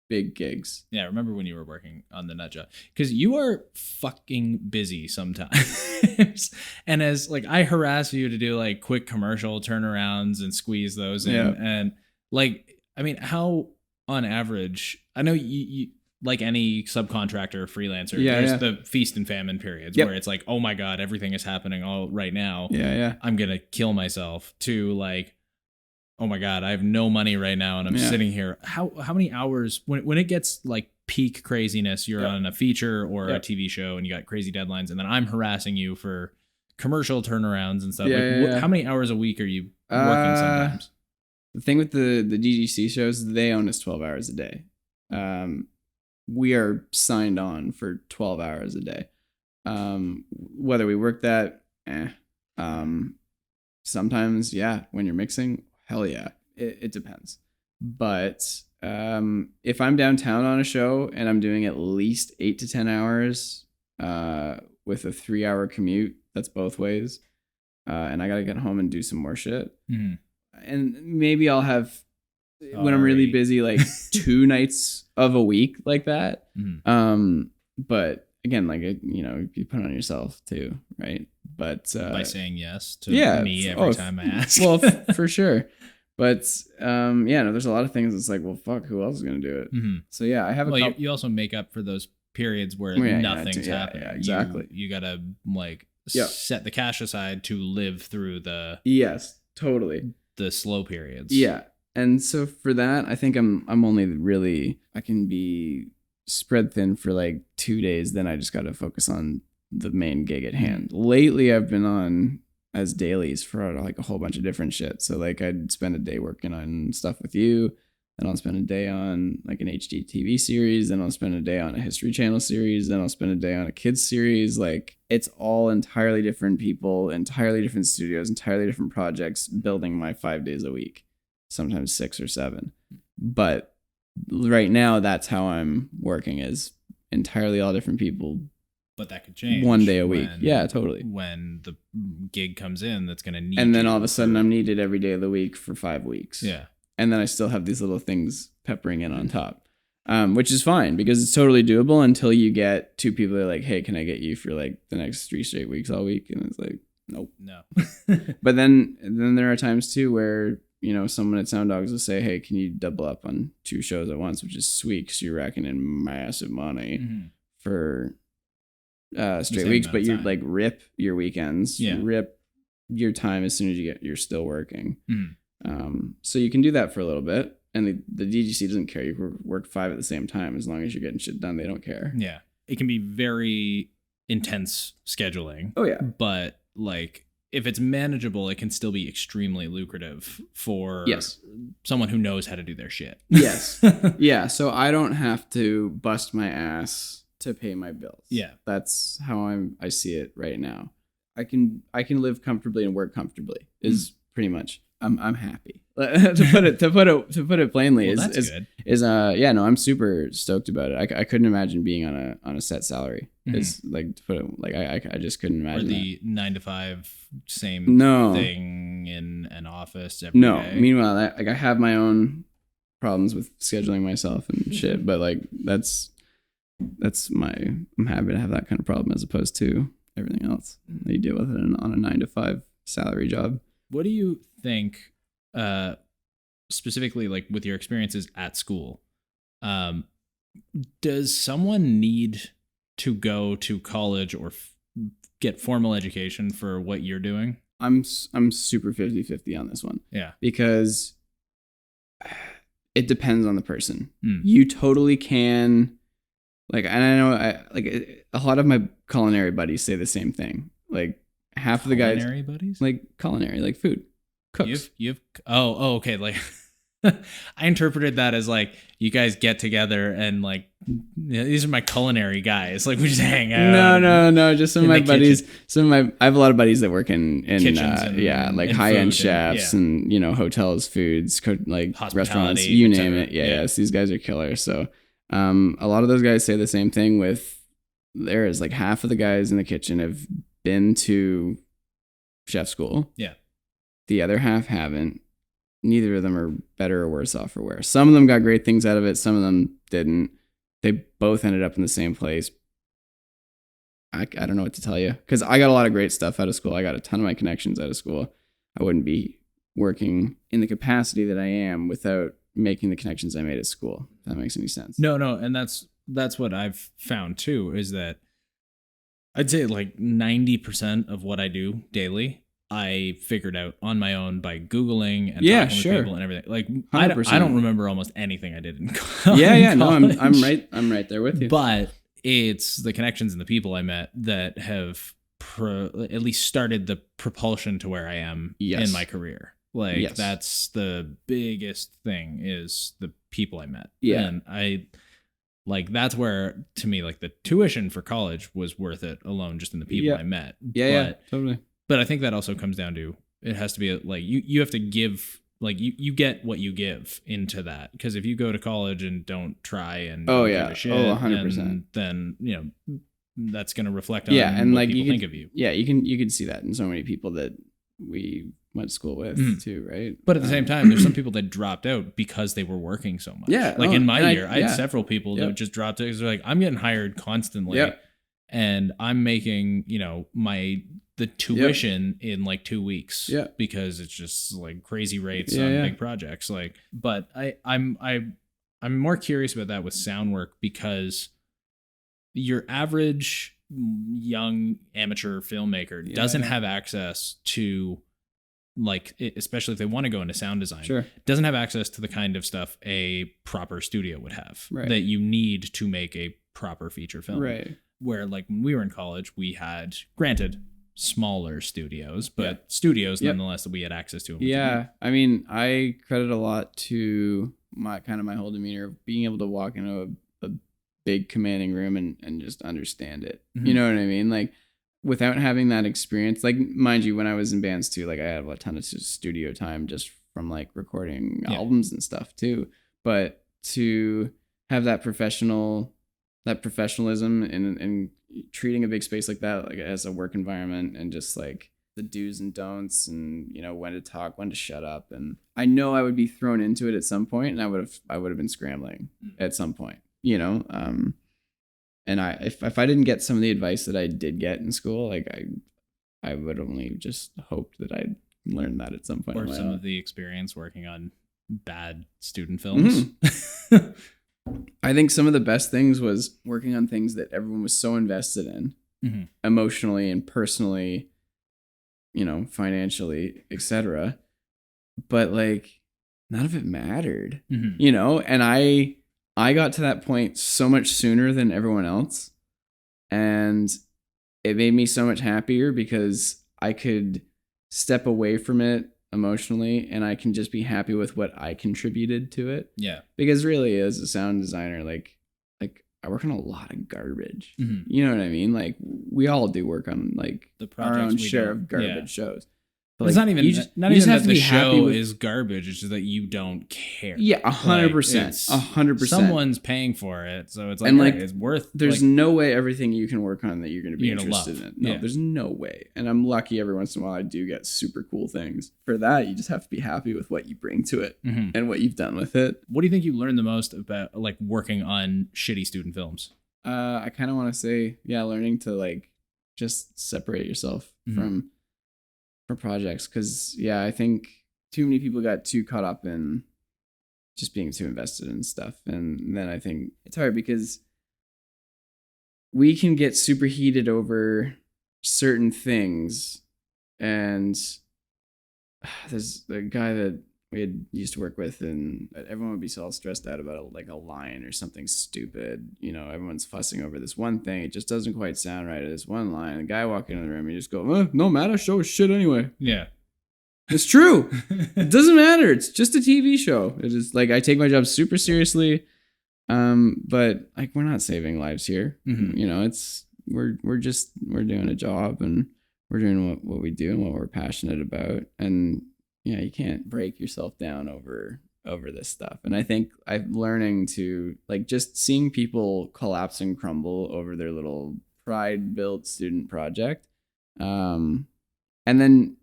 big gigs. Yeah, I remember when you were working on the Nut Job, because you are fucking busy sometimes. And as like I harass you to do like quick commercial turnarounds and squeeze those in, and like how on average, I know you like any subcontractor or freelancer, there's the feast and famine periods where it's like, oh my god, everything is happening all right now. I'm gonna kill myself, to like, oh my god, I have no money right now and I'm sitting here. How many hours when it gets like peak craziness, you're on a feature or a TV show and you got crazy deadlines, and then I'm harassing you for commercial turnarounds and stuff. How many hours a week are you working sometimes? The thing with the DGC shows, they own us 12 hours a day. We are signed on for 12 hours a day. Whether we work that, sometimes, when you're mixing, hell yeah, it depends. But if I'm downtown on a show and I'm doing at least 8 to 10 hours with a 3-hour commute, that's both ways, and I gotta get home and do some more shit. And maybe I'll have, when I'm really busy, like 2 nights of a week like that. But again, like, you put it on yourself too, right? But by saying yes to me every time I ask. Well, for sure. But yeah, no, there's a lot of things. It's like, well, fuck, who else is gonna do it? Mm-hmm. So yeah, I have a couple. You also make up for those periods where nothing's happening. Yeah, exactly. You gotta like set the cash aside to live through the totally the slow periods. Yeah, and so for that, I think I'm only really I can be spread thin for like 2 days. Then I just got to focus on the main gig at hand. Lately, I've been on as dailies for like a whole bunch of different shit. So like I'd spend a day working on stuff with you, then I'll spend a day on like an HD TV series, then I'll spend a day on a History Channel series, then I'll spend a day on a kids series. Like it's all entirely different people, entirely different studios, entirely different projects building my 5 days a week, sometimes 6 or 7. But right now that's how I'm working, is entirely all different people. But that could change 1 day a week. Yeah, totally. When the gig comes in, that's going to need. And then all of a sudden, I'm needed every day of the week for 5 weeks. Yeah. And then I still have these little things peppering in on top, which is fine because it's totally doable until you get 2 people that are like, "Hey, can I get you for like the next 3 straight weeks all week?" And it's like, nope. No. But then there are times too where someone at Sound Dogs will say, "Hey, can you double up on 2 shows at once?" Which is sweet because you're racking in massive money for straight weeks, but you like rip your weekends, rip your time as soon as you're still working. So you can do that for a little bit, and the DGC doesn't care. You work 5 at the same time as long as you're getting shit done. They don't care. Yeah, it can be very intense scheduling. Oh yeah, but like if it's manageable, it can still be extremely lucrative for someone who knows how to do their shit. Yes, yeah. So I don't have to bust my ass to pay my bills. Yeah, that's how I see it right now. I can live comfortably and work comfortably is pretty much. I'm happy. to put it plainly, well, I'm super stoked about it. I couldn't imagine being on a set salary. It's like, to put it like, I just couldn't imagine. Or the 9 to 5 same thing in an office every day. Meanwhile, I have my own problems with scheduling myself and shit, but like I'm happy to have that kind of problem as opposed to everything else that you deal with it on a 9 to 5 salary job. What do you think, specifically like with your experiences at school, does someone need to go to college or get formal education for what you're doing? I'm super 50-50 on this one. Yeah. Because it depends on the person. You totally can. Like, and I know, a lot of my culinary buddies say the same thing. Like, half of the guys, culinary buddies, like culinary, like food, cooks. Okay. Like, I interpreted that as like you guys get together and like these are my culinary guys. Like we just hang out. No. Just some of my buddies. I have a lot of buddies that work in kitchens like high end chefs and hotels, foods, like restaurants, you name it. Yes, these guys are killers. So. A lot of those guys say the same thing there is like half of the guys in the kitchen have been to chef school. Yeah. The other half haven't. Neither of them are better or worse off for wear. Some of them got great things out of it. Some of them didn't. They both ended up in the same place. I don't know what to tell you because I got a lot of great stuff out of school. I got a ton of my connections out of school. I wouldn't be working in the capacity that I am without making the connections I made at school, if that makes any sense. No, and that's what I've found too, is that I'd say like 90% of what I do daily, I figured out on my own by Googling and talking with people and everything. Like I don't remember almost anything I did in college. No, I'm right there with you. But it's the connections and the people I met that have at least started the propulsion to where I am in my career. Like that's the biggest thing, is the people I met. Yeah. And that's where, to me, like the tuition for college was worth it alone, just in the people I met. Yeah, totally. But I think that also comes down to, it has to be like, you have to give, like you get what you give into that. Because if you go to college and don't try and give a shit, 100%. Then, that's going to reflect on and what like people think of you. Yeah, you can see that in so many people that we went to school with too, right? But at the same time, there's some people that dropped out because they were working so much. Yeah. Like in my year, I had several people that just dropped out because they're like, I'm getting hired constantly. Yeah. and I'm making, the tuition in like 2 weeks because it's just like crazy rates on big projects. Like, but I'm more curious about that with sound work, because your average young amateur filmmaker doesn't have access to, like, especially if they want to go into sound design, doesn't have access to the kind of stuff a proper studio would have that you need to make a proper feature film. Right. Where, like, when we were in college, we had, granted, smaller studios, but studios nonetheless that we had access to. Yeah. I mean, I credit a lot to my whole demeanor of being able to walk into a big commanding room and just understand it. Mm-hmm. You know what I mean? Like, without having that experience, like, mind you, when I was in bands too, like, I had a ton of studio time just from like recording albums and stuff too. But to have that professionalism and treating a big space like that, like, as a work environment, and just like the do's and don'ts, and, you know, when to talk, when to shut up. And I know I would be thrown into it at some point, and I would have been scrambling at some point, you know? And if I didn't get some of the advice that I did get in school, like, I would only just hoped that I'd learned that at some point. Or some of the experience working on bad student films. Mm-hmm. I think some of the best things was working on things that everyone was so invested in, emotionally and personally, you know, financially, etc. But like, none of it mattered, you know? And I got to that point so much sooner than everyone else. And it made me so much happier because I could step away from it emotionally, and I can just be happy with what I contributed to it. Yeah. Because really, as a sound designer, like I work on a lot of garbage. You know what I mean? Like, we all do work on like our own share of garbage shows. But it's like, not even that the show is garbage. It's just that you don't care. Yeah, 100%. 100%. Someone's paying for it, so it's like, and like, it's worth. There's no way everything you can work on that you're going to be interested in. No, there's no way. And I'm lucky every once in a while I do get super cool things. For that, you just have to be happy with what you bring to it and what you've done with it. What do you think you learned the most about, like, working on shitty student films? I kind of want to say, learning to like just separate yourself from projects, because I think too many people got too caught up in just being too invested in stuff, and then I think it's hard because we can get super heated over certain things. And there's a guy that we had used to work with, and everyone would be so all stressed out about a line or something stupid. You know, everyone's fussing over this one thing. It just doesn't quite sound right at this one line. The guy walking in the room, you just go, no matter, show is shit anyway. Yeah. It's true. It doesn't matter. It's just a TV show. It is like, I take my job super seriously. But like, we're not saving lives here. You know, we're doing a job, and we're doing what we do and what we're passionate about. And you can't break yourself down over this stuff. And I think I'm learning to, like, just seeing people collapse and crumble over their little pride-built student project. And then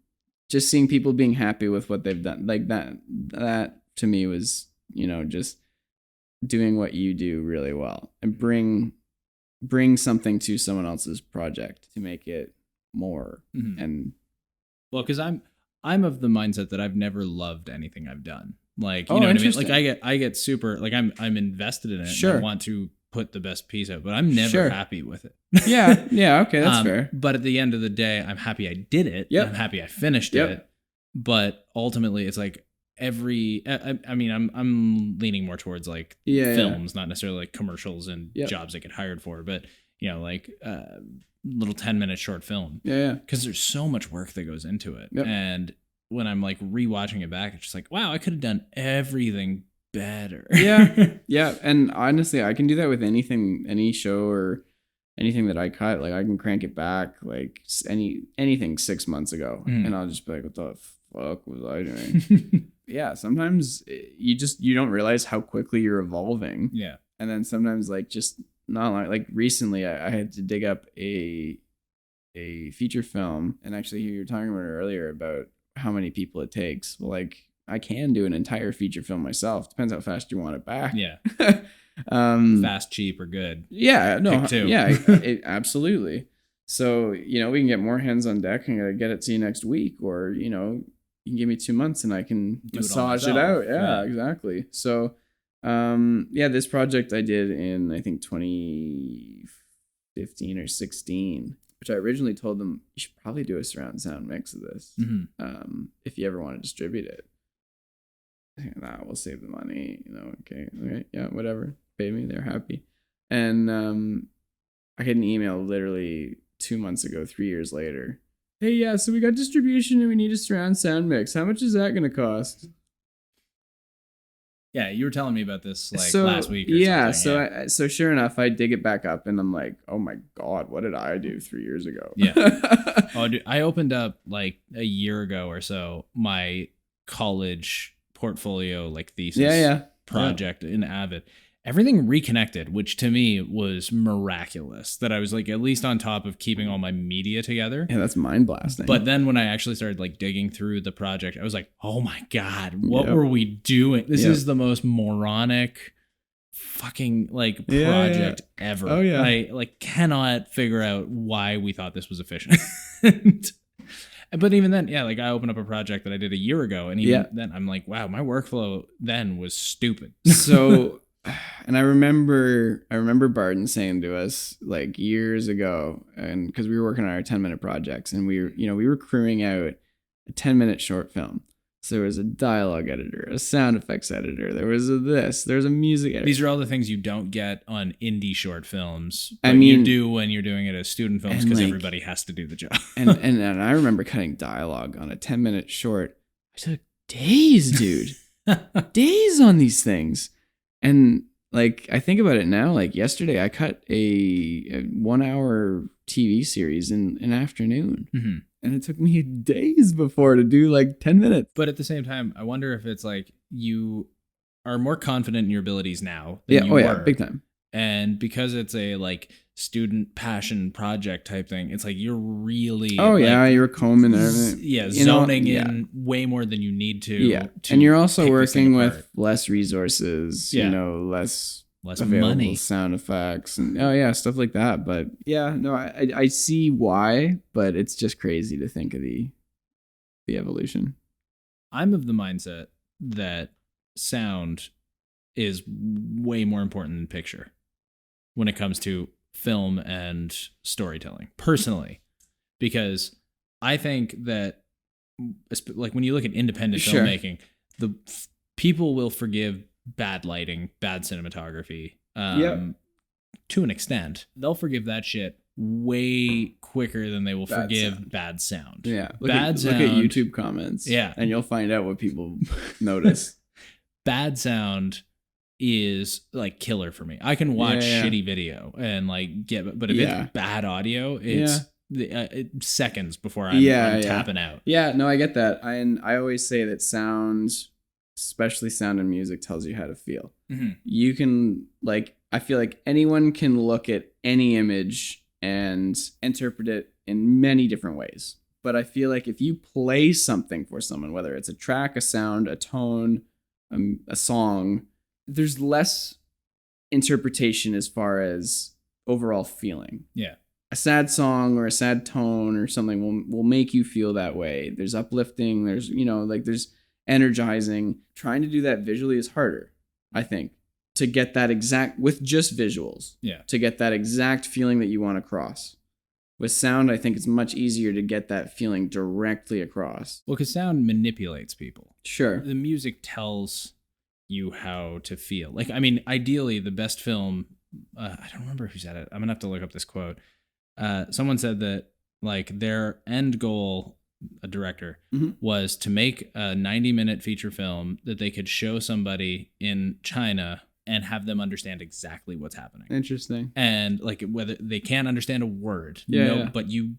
just seeing people being happy with what they've done. Like, that to me was, just doing what you do really well, and bring something to someone else's project to make it more. And well, because I'm of the mindset that I've never loved anything I've done. Like, you know what I mean? Like, I get super, like, I'm invested in it. Sure. And I want to put the best piece out, but I'm never happy with it. Yeah. Okay. That's fair. But at the end of the day, I'm happy I did it. Yep. I'm happy I finished it. But ultimately it's like I mean, I'm leaning more towards like films, not necessarily like commercials and jobs I get hired for, but like, little 10-minute short film. Because there's so much work that goes into it. And when I'm like rewatching it back, it's just like, wow, I could have done everything better. And honestly, I can do that with anything, any show or anything that I cut. Like, I can crank it back like anything 6 months ago, and I'll just be like, what the fuck was I doing? Sometimes you don't realize how quickly you're evolving. And then sometimes, like, just not like recently I had to dig up a feature film, and actually you were talking about it earlier about how many people it takes. Well, like, I can do an entire feature film myself. Depends how fast you want it back. Fast, cheap, or good. Yeah, no, Pick two. yeah, absolutely. So, we can get more hands on deck and get it to you next week, or, you can give me 2 months and I can massage it out. Yeah, exactly. So, this project I did in, I think, 2015 or 16, which I originally told them, you should probably do a surround sound mix of this, if you ever want to distribute it. Nah, we'll save the money, okay, yeah, whatever. Pay me, they're happy. And I get an email literally 2 months ago, 3 years later. Hey, yeah, so we got distribution and we need a surround sound mix. How much is that going to cost? Yeah, you were telling me about this last week or something. So sure enough, I dig it back up and I'm like, oh my God, what did I do 3 years ago? Yeah. Oh, dude, I opened up like a year ago or so my college portfolio thesis project in Avid. Everything reconnected, which to me was miraculous, that I was at least on top of keeping all my media together. Yeah, that's mind blasting. But then when I actually started digging through the project, I was like, oh my God, what were we doing? This is the most moronic fucking project ever. Oh yeah. I cannot figure out why we thought this was efficient. But even then, I opened up a project that I did a year ago, and even then I'm like, wow, my workflow then was stupid. So, and I remember Barton saying to us years ago, and because we were working on our 10-minute projects, and we were crewing out a 10-minute short film. So there was a dialogue editor, a sound effects editor. There was there's a music editor. These are all the things you don't get on indie short films. But you do when you're doing it as student films, because everybody has to do the job. and I remember cutting dialogue on a 10-minute short. I took days, dude. Days on these things. And I think about it now, yesterday I cut a 1-hour TV series in an afternoon. Mm-hmm. And it took me days before to do 10 minutes. But at the same time, I wonder if it's you are more confident in your abilities now than you were. Yeah, big time. And because it's a student passion project type thing, it's you're really you're combing everything. Yeah, zoning in way more than you need to. Yeah, and you're also working with less resources. Less available money, sound effects, and stuff like that. But I see why, but it's just crazy to think of the evolution. I'm of the mindset that sound is way more important than picture when it comes to film and storytelling, personally, because I think that when you look at independent filmmaking, the people will forgive bad lighting, bad cinematography, to an extent. They'll forgive that shit way quicker than they will forgive bad sound. Yeah, look at YouTube comments. Yeah, and you'll find out what people notice. Bad sound is killer for me. I can watch shitty video and but if it's bad audio, it's seconds before I'm tapping out. Yeah, no, I get that. I always say that sound, especially sound and music, tells you how to feel. Mm-hmm. You can I feel like anyone can look at any image and interpret it in many different ways. But I feel like if you play something for someone, whether it's a track, a sound, a tone, a song, there's less interpretation as far as overall feeling. Yeah. A sad song or a sad tone or something will make you feel that way. There's uplifting, there's, there's energizing. Trying to do that visually is harder, I think, to get that exact, with just visuals. Yeah. To get that exact feeling that you want across. With sound, I think it's much easier to get that feeling directly across. Well, because sound manipulates people. Sure. The music tells you how to feel. Ideally, the best film, I don't remember who said it. I'm going to have to look up this quote. Someone said that their end goal, a director, was to make a 90-minute feature film that they could show somebody in China and have them understand exactly what's happening. Interesting. And whether they can't understand a word, but you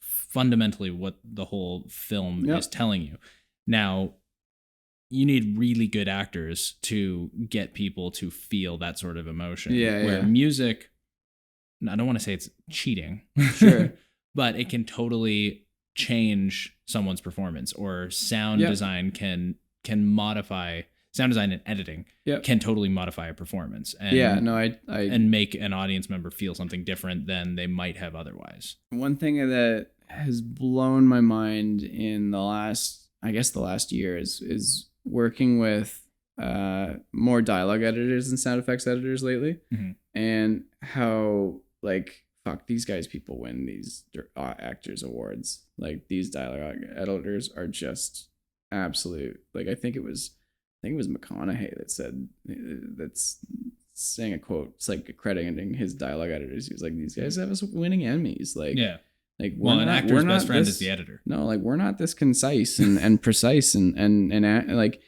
fundamentally what the whole film is telling you. Now, you need really good actors to get people to feel that sort of emotion. Where music, I don't want to say it's cheating. Sure. But it can totally change someone's performance, or sound design can modify sound design and editing can totally modify a performance. And, and make an audience member feel something different than they might have otherwise. One thing that has blown my mind in the last year is working with more dialogue editors and sound effects editors lately, and how like these people win these actors awards. Like these dialogue editors are just absolute. Like I think it was McConaughey that said, that's saying a quote. It's like accrediting his dialogue editors. He was like, these guys have us winning Emmys. Like like an actor's best friend is the editor. No, like we're not this concise and precise and like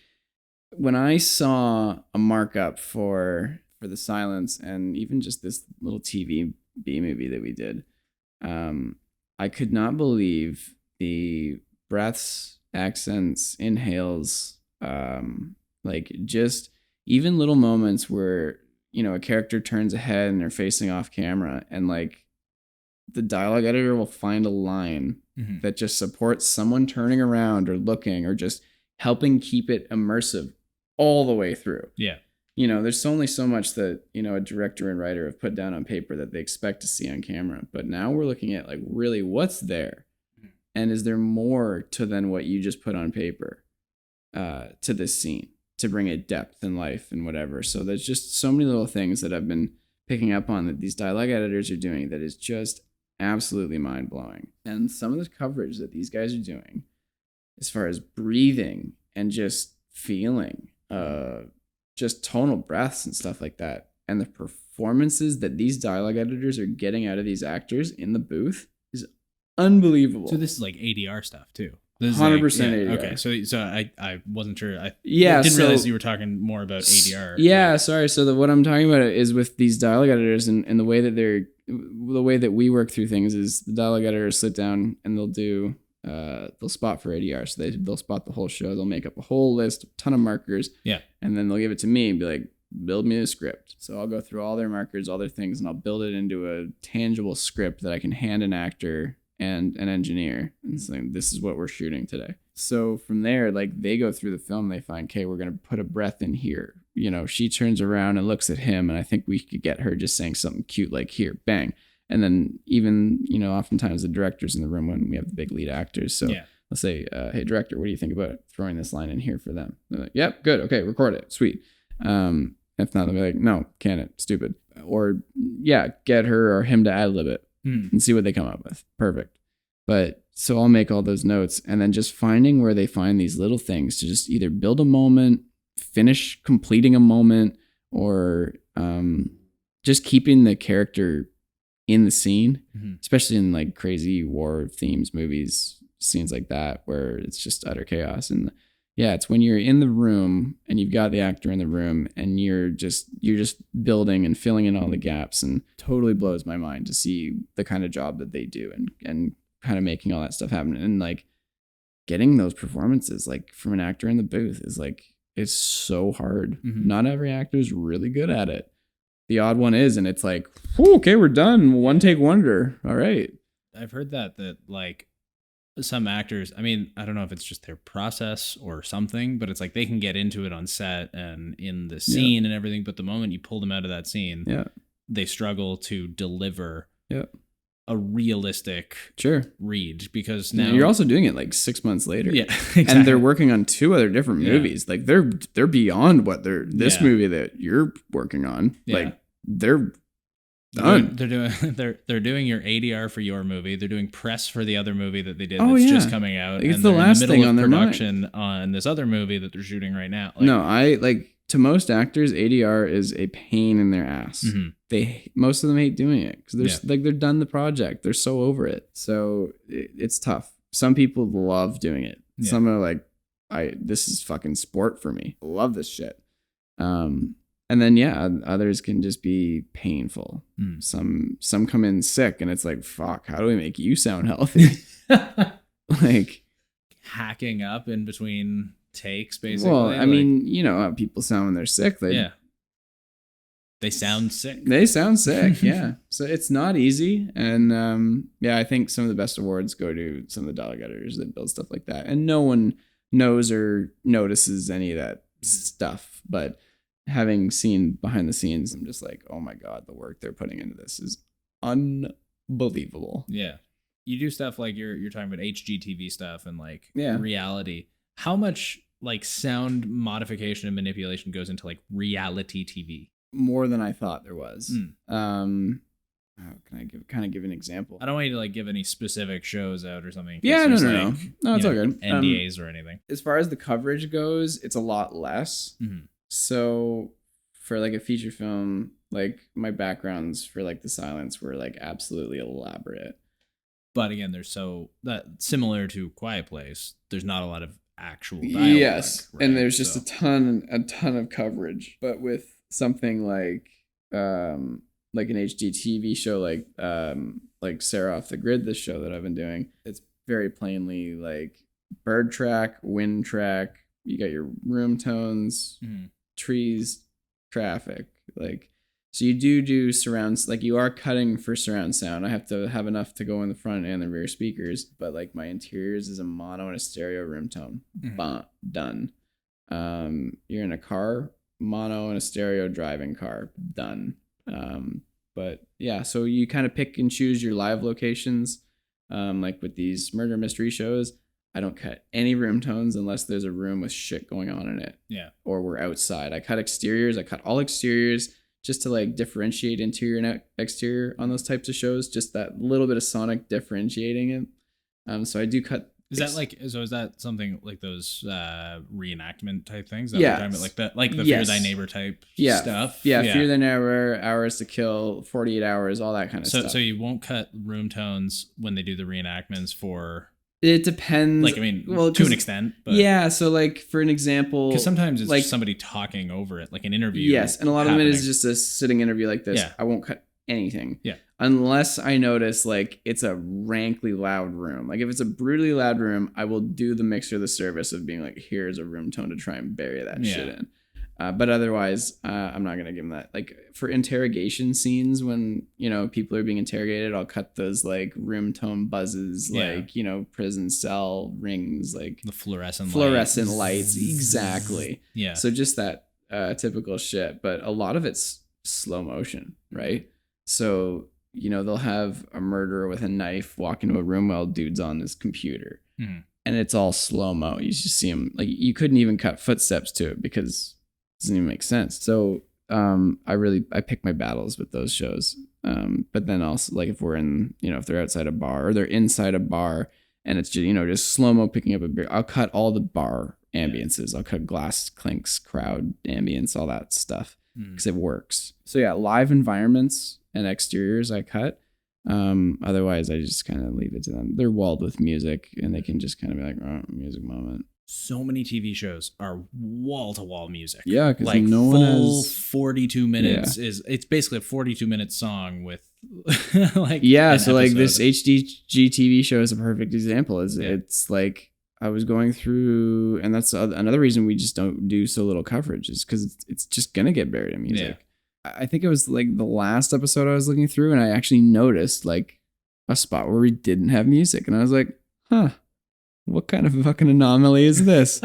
when I saw a markup for the silence and even just this little TV B movie that we did, I could not believe the breaths, accents, inhales, like just even little moments where, you know, a character turns ahead and they're facing off camera and like the dialogue editor will find a line that just supports someone turning around or looking or just helping keep it immersive all the way through. Yeah. You know, there's only so much that, you know, a director and writer have put down on paper that they expect to see on camera. But now we're looking at like really what's there. And is there more to than what you just put on paper to this scene to bring it depth and life and whatever. So there's just so many little things that I've been picking up on that these dialogue editors are doing that is just absolutely mind blowing. And some of the coverage that these guys are doing as far as breathing and just feeling, just tonal breaths and stuff like that. And the performances that these dialogue editors are getting out of these actors in the booth is unbelievable. So this is like ADR stuff too. 100% ADR. Okay, so I wasn't sure. I didn't realize you were talking more about ADR. Yeah, sorry. So what I'm talking about is with these dialogue editors and the way that we work through things is the dialogue editors sit down and they'll spot for ADR. So they'll spot the whole show. They'll make up a whole list, a ton of markers. Yeah. And then they'll give it to me and be like, build me a script. So I'll go through all their markers, all their things, and I'll build it into a tangible script that I can hand an actor and an engineer and say, this is what we're shooting today. So from there, like they go through the film, they find, okay, we're going to put a breath in here. You know, she turns around and looks at him, and I think we could get her just saying something cute like here, bang. And then even, you know, oftentimes the director's in the room when we have the big lead actors. So let's say, hey, director, what do you think about throwing this line in here for them? They're like, yep, good. Okay, record it. Sweet. If not, they'll be like, no, can it? Stupid. Or yeah, get her or him to ad-lib it and see what they come up with. Perfect. But so I'll make all those notes and then just finding where they find these little things to just either build a moment, finish completing a moment, or just keeping the character in the scene, especially in like crazy war themes, movies, scenes like that, where it's just utter chaos. And yeah, it's when you're in the room and you've got the actor in the room and you're just building and filling in all the gaps, and totally blows my mind to see the kind of job that they do and kind of making all that stuff happen. And like getting those performances like from an actor in the booth is like, it's so hard. Not every actor is really good at it. The odd one is, and it's like, okay, we're done. One take wonder. All right. I've heard that like some actors, I mean, I don't know if it's just their process or something, but it's like they can get into it on set and in the scene and everything. But the moment you pull them out of that scene, they struggle to deliver a realistic read, because now you're also doing it like 6 months later. Yeah, exactly. And they're working on 2 other different movies. Like they're beyond what this movie that you're working on. Like they're done. They're doing your ADR for your movie. They're doing press for the other movie that they did that's just coming out. Like, it's the last thing on their production on this other movie that they're shooting right now. Like, no, I like, to most actors, ADR is a pain in their ass. Most of them hate doing it because they're done the project. They're so over it. So it's tough. Some people love doing it. Some are like, this is fucking sport for me. I love this shit. And then others can just be painful. Some come in sick, and it's like, fuck, how do we make you sound healthy? Like hacking up in between takes, basically. Well, I mean, you know how people sound when they're sick. They sound sick. They sound sick, yeah. So it's not easy. And I think some of the best awards go to some of the dialogue editors that build stuff like that. And no one knows or notices any of that stuff, but having seen behind the scenes, I'm just like, oh my God, the work they're putting into this is unbelievable. Yeah. You do stuff like you're talking about HGTV stuff and like Yeah. reality. How much like sound modification and manipulation goes into like reality TV? More than I thought there was. Can I give an example? I don't want you to like give any specific shows out or something. Yeah, no, it's it's all good. NDAs or anything. As far as the coverage goes, it's a lot less. Mm-hmm. So for like a feature film, like my backgrounds for like the silence were like absolutely elaborate. But again, there's that similar to Quiet Place. There's not a lot of actual dialogue. Yes, right? and there's just a ton of coverage. But with something like an HGTV show, like Sarah Off the Grid, this show that I've been doing, it's very plainly like bird track, wind track. You got your room tones, trees, traffic, like. So you do surrounds, like you are cutting for surround sound. I have to have enough to go in the front and the rear speakers, but like my interiors is a mono and a stereo room tone. Done. You're in a car, mono and a stereo driving car. Done. But yeah, so you kind of pick and choose your live locations. Like with these murder mystery shows, I don't cut any room tones unless there's a room with shit going on in it. Yeah. Or we're outside. I cut exteriors. I cut all exteriors. Just to like differentiate interior and exterior on those types of shows, just that little bit of sonic differentiating it. So I do cut. Is that something like those reenactment type things? Yeah, like the Fear Thy Neighbor type stuff. Yeah, Fear Thy Neighbor, Hours to Kill, 48 Hours, all that kind of stuff. So you won't cut room tones when they do the reenactments for. It depends. Like, I mean, to an extent. But yeah, so like for an example... Because sometimes it's like just somebody talking over it, like an interview. Yes, and a lot of it is just a sitting interview like this. Yeah. I won't cut anything. Yeah. Unless I notice like it's a rankly loud room. Like if it's a brutally loud room, I will do the mixer the service of being like, here's a room tone to try and bury that shit in. But otherwise, I'm not going to give them that. Like for interrogation scenes when, people are being interrogated, I'll cut those like room tone buzzes, like, prison cell rings, like the fluorescent lights. Exactly. Yeah. So just that typical shit. But a lot of it's slow motion, right? So, they'll have a murderer with a knife walk into a room while dude's on his computer. Mm-hmm. And it's all slow mo. You just see him, like you couldn't even cut footsteps to it because doesn't even make sense. So I pick my battles with those shows. But then also like if we're in, if they're outside a bar or they're inside a bar and it's just, just slow-mo picking up a beer, I'll cut all the bar ambiences. I'll cut glass clinks, crowd ambience, all that stuff because it works. So yeah, live environments and exteriors I cut. Otherwise I just kind of leave it to them. They're walled with music and they can just kind of be like, oh, music moment. So many TV shows are wall-to-wall music. Yeah, because like no full one has 42 minutes it's basically a 42-minute song with like so like this HDG TV show is a perfect example. It's like I was going through, and that's another reason we just don't do so little coverage is because it's just gonna get buried in music. Yeah. I think it was like the last episode I was looking through, and I actually noticed like a spot where we didn't have music, and I was like, huh. What kind of fucking anomaly is this?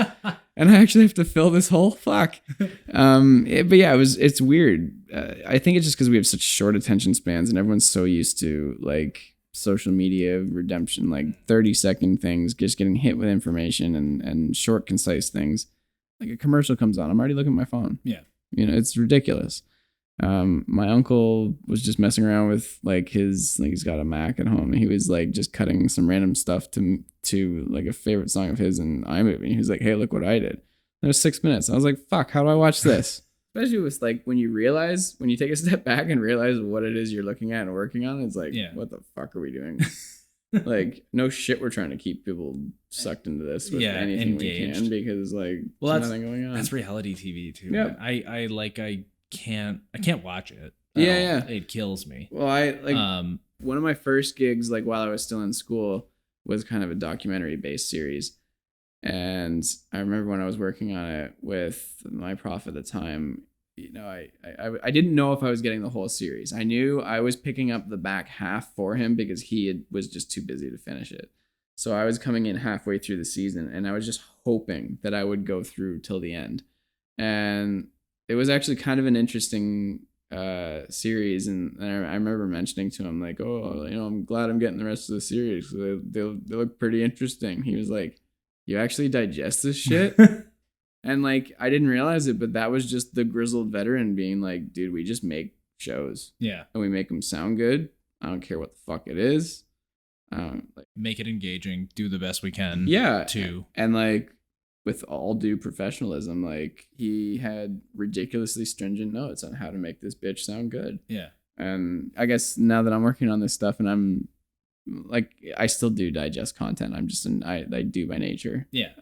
And I actually have to fill this hole? Fuck. But yeah, it's weird. I think it's just because we have such short attention spans and everyone's so used to like social media redemption, like 30-second things, just getting hit with information and short, concise things. Like a commercial comes on, I'm already looking at my phone. Yeah. It's ridiculous. My uncle was just messing around with like he's got a Mac at home and he was like just cutting some random stuff to like a favorite song of his in iMovie. He was like, hey, look what I did. It was 6 minutes. I was like, fuck, how do I watch this? Especially with like when you take a step back and realize what it is you're looking at and working on, it's like, what the fuck are we doing? Like, no shit, we're trying to keep people sucked into this with anything engaged. We can because like there's nothing going on. That's reality TV too. Yeah. I can't watch it. Yeah. It kills me. Well, one of my first gigs, like while I was still in school, was kind of a documentary based series. And I remember when I was working on it with my prof at the time, I didn't know if I was getting the whole series. I knew I was picking up the back half for him because was just too busy to finish it. So I was coming in halfway through the season and I was just hoping that I would go through till the end. and it was actually kind of an interesting series, and I remember mentioning to him like, oh, I'm glad I'm getting the rest of the series. They look pretty interesting. He was like, you actually digest this shit? And like, I didn't realize it, but that was just the grizzled veteran being like, dude, we just make shows. Yeah. And we make them sound good. I don't care what the fuck it is. Make it engaging, do the best we can. Yeah. To and like, with all due professionalism, like he had ridiculously stringent notes on how to make this bitch sound good. Yeah. And I guess now that I'm working on this stuff, and I'm like, I still do digest content. I do by nature. Yeah.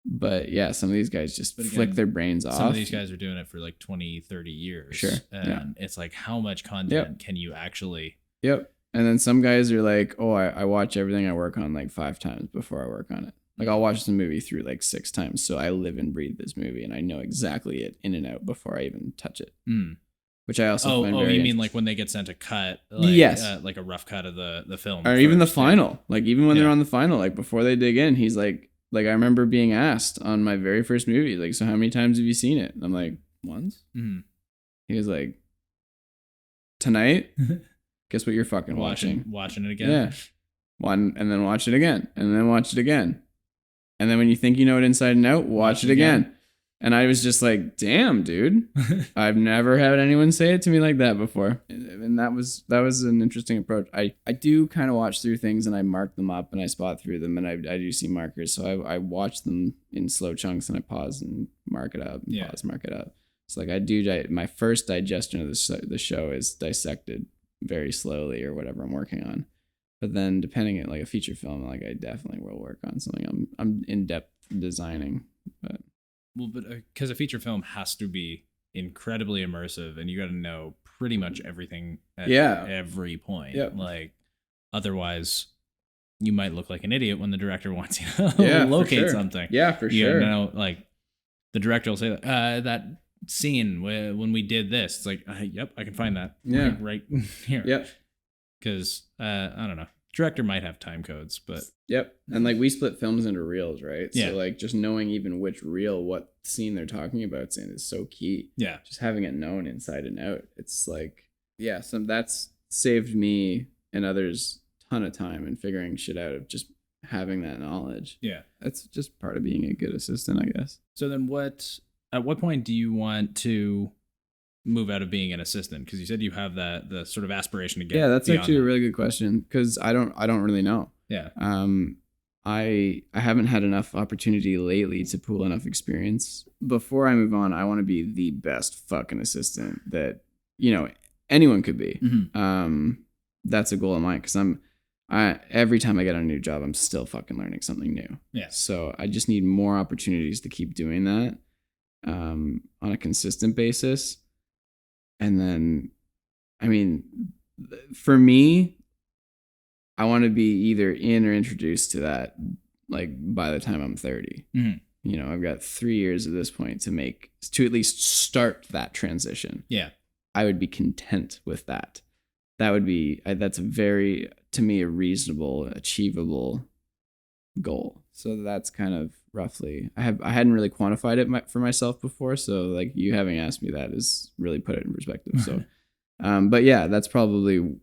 But yeah, some of these guys just flick their brains off. Some of these guys are doing it for like 20, 30 years. Sure. And it's like, how much content can you actually... Yep. And then some guys are like, oh, I watch everything I work on like 5 times before I work on it. Like I'll watch the movie through like 6 times. So I live and breathe this movie and I know exactly it in and out before I even touch it. Which I also find very you mean like when they get sent a cut? Like, yes. Like a rough cut of the film. Or even the final. Like even when they're on the final, like before they dig in, he's like I remember being asked on my very first movie, like, so how many times have you seen it? And I'm like, once. Mm-hmm. He was like, tonight? Guess what you're fucking watching? Watching it again. Yeah. One, and then watch it again. And then watch it again. And then when you think you know it inside and out, watch it again. And I was just like, damn, dude. I've never had anyone say it to me like that before. And that was an interesting approach. I do kind of watch through things and I mark them up and I spot through them and I do see markers. So I watch them in slow chunks and I pause and mark it up. And pause, mark it up. So like I do, my first digestion of the show is dissected very slowly or whatever I'm working on. But then depending on like a feature film, like I definitely will work on something I'm in depth designing. But because a feature film has to be incredibly immersive and you got to know pretty much everything at every point. Yep. Like otherwise you might look like an idiot when the director wants you to locate something. Yeah, for sure. You know, like the director will say that scene when we did this, it's like, yep, I can find that. Yeah. Like, right here. Yep. Because I don't know, director might have time codes, but and like we split films into reels, right? Yeah. So like just knowing even which reel, what scene they're talking about in is so key. Yeah. Just having it known inside and out. It's like, that's saved me and others a ton of time in figuring shit out of just having that knowledge. Yeah. That's just part of being a good assistant, I guess. So then at what point do you want to move out of being an assistant? Because you said you have the sort of aspiration to get. Yeah, that's actually a really good question because I don't really know. Yeah. I haven't had enough opportunity lately to pool enough experience. Before I move on, I want to be the best fucking assistant that anyone could be. Mm-hmm. That's a goal of mine because every time I get on a new job, I'm still fucking learning something new. Yeah. So I just need more opportunities to keep doing that on a consistent basis. And then, I mean, for me, I want to be either in or introduced to that, like by the time I'm 30. Mm-hmm. I've got 3 years at this point to at least start that transition. Yeah. I would be content with that. That's very, to me, a reasonable, achievable goal. So that's kind of roughly, I hadn't really quantified it for myself before. So like you having asked me that has really put it in perspective. So, but yeah, that's probably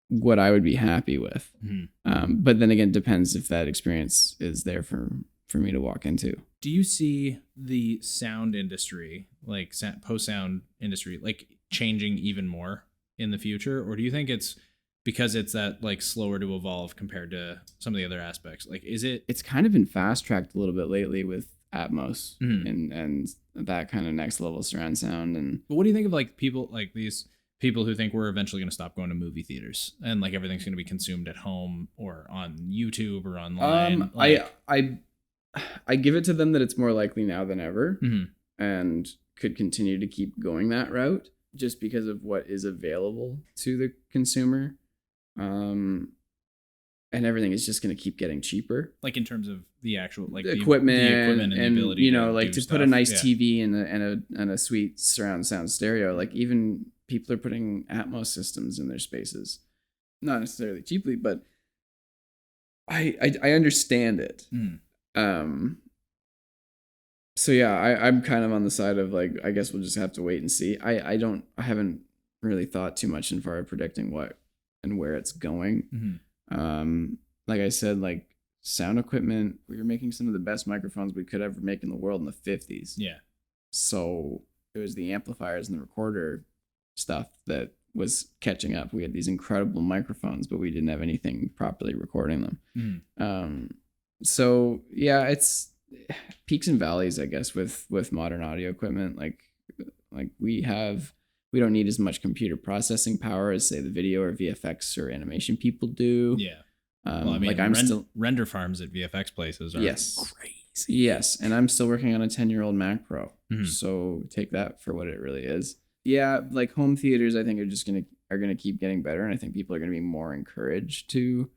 what I would be happy with. Mm-hmm. But then again, it depends if that experience is there for me to walk into. Do you see the sound industry, like post-sound industry, like changing even more in the future? Or do you think it's because it's that like slower to evolve compared to some of the other aspects? Like, it's kind of been fast tracked a little bit lately with Atmos mm-hmm. and that kind of next level surround sound. But what do you think of like people like these people who think we're eventually going to stop going to movie theaters and like everything's going to be consumed at home or on YouTube or online? I give it to them that it's more likely now than ever, mm-hmm. and could continue to keep going that route just because of what is available to the consumer. And everything is just going to keep getting cheaper. Like in terms of the actual like the equipment and the ability to stuff. Put a nice TV and a sweet surround sound stereo. Like even people are putting Atmos systems in their spaces, not necessarily cheaply, but I understand it. So yeah, I'm kind of on the side of like, I guess we'll just have to wait and see. I haven't really thought too much in far of predicting what and where it's going. Like I said, like sound equipment, we were making some of the best microphones we could ever make in the world in the 50s. Yeah. So it was the amplifiers and the recorder stuff that was catching up. We had these incredible microphones, but we didn't have anything properly recording them. So yeah, it's peaks and valleys, I guess, with modern audio equipment. Like we don't need as much computer processing power as say the video or VFX or animation people do. Yeah. Well, I mean, like render farms at VFX places are crazy. Yes, and I'm still working on a 10-year-old Mac Pro. So take that for what it really is. Yeah, like home theaters, I think are gonna keep getting better, and I think people are gonna be more encouraged to,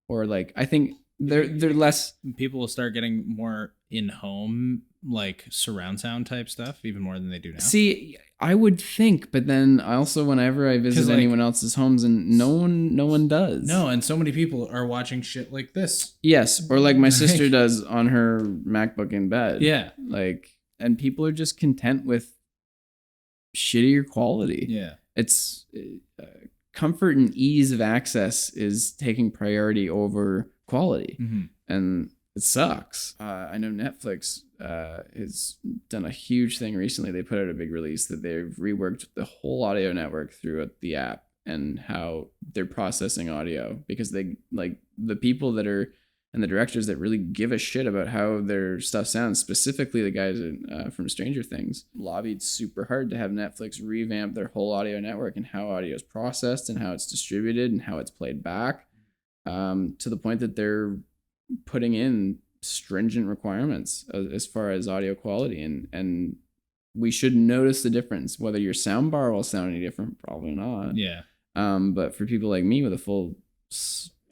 or like I think they're less. People will start getting more in home like surround sound type stuff, even more than they do now. See, I would think, but then also whenever I visit anyone else's homes, and no one does. No, and so many people are watching shit like this. Yes, or like my sister does on her MacBook in bed. Yeah, like, and people are just content with shittier quality. Yeah, it's comfort and ease of access is taking priority over quality, and it sucks. I know Netflix has done a huge thing recently. They put out a big release that they've reworked the whole audio network through the app and how they're processing audio, because they like the people that are and the directors that really give a shit about how their stuff sounds, specifically the guys from Stranger Things, lobbied super hard to have Netflix revamp their whole audio network and how audio is processed and how it's distributed and how it's played back, to the point that they're putting in stringent requirements as far as audio quality, and we should notice the difference. Whether your sound bar will sound any different, probably not. Yeah. But for people like me with a full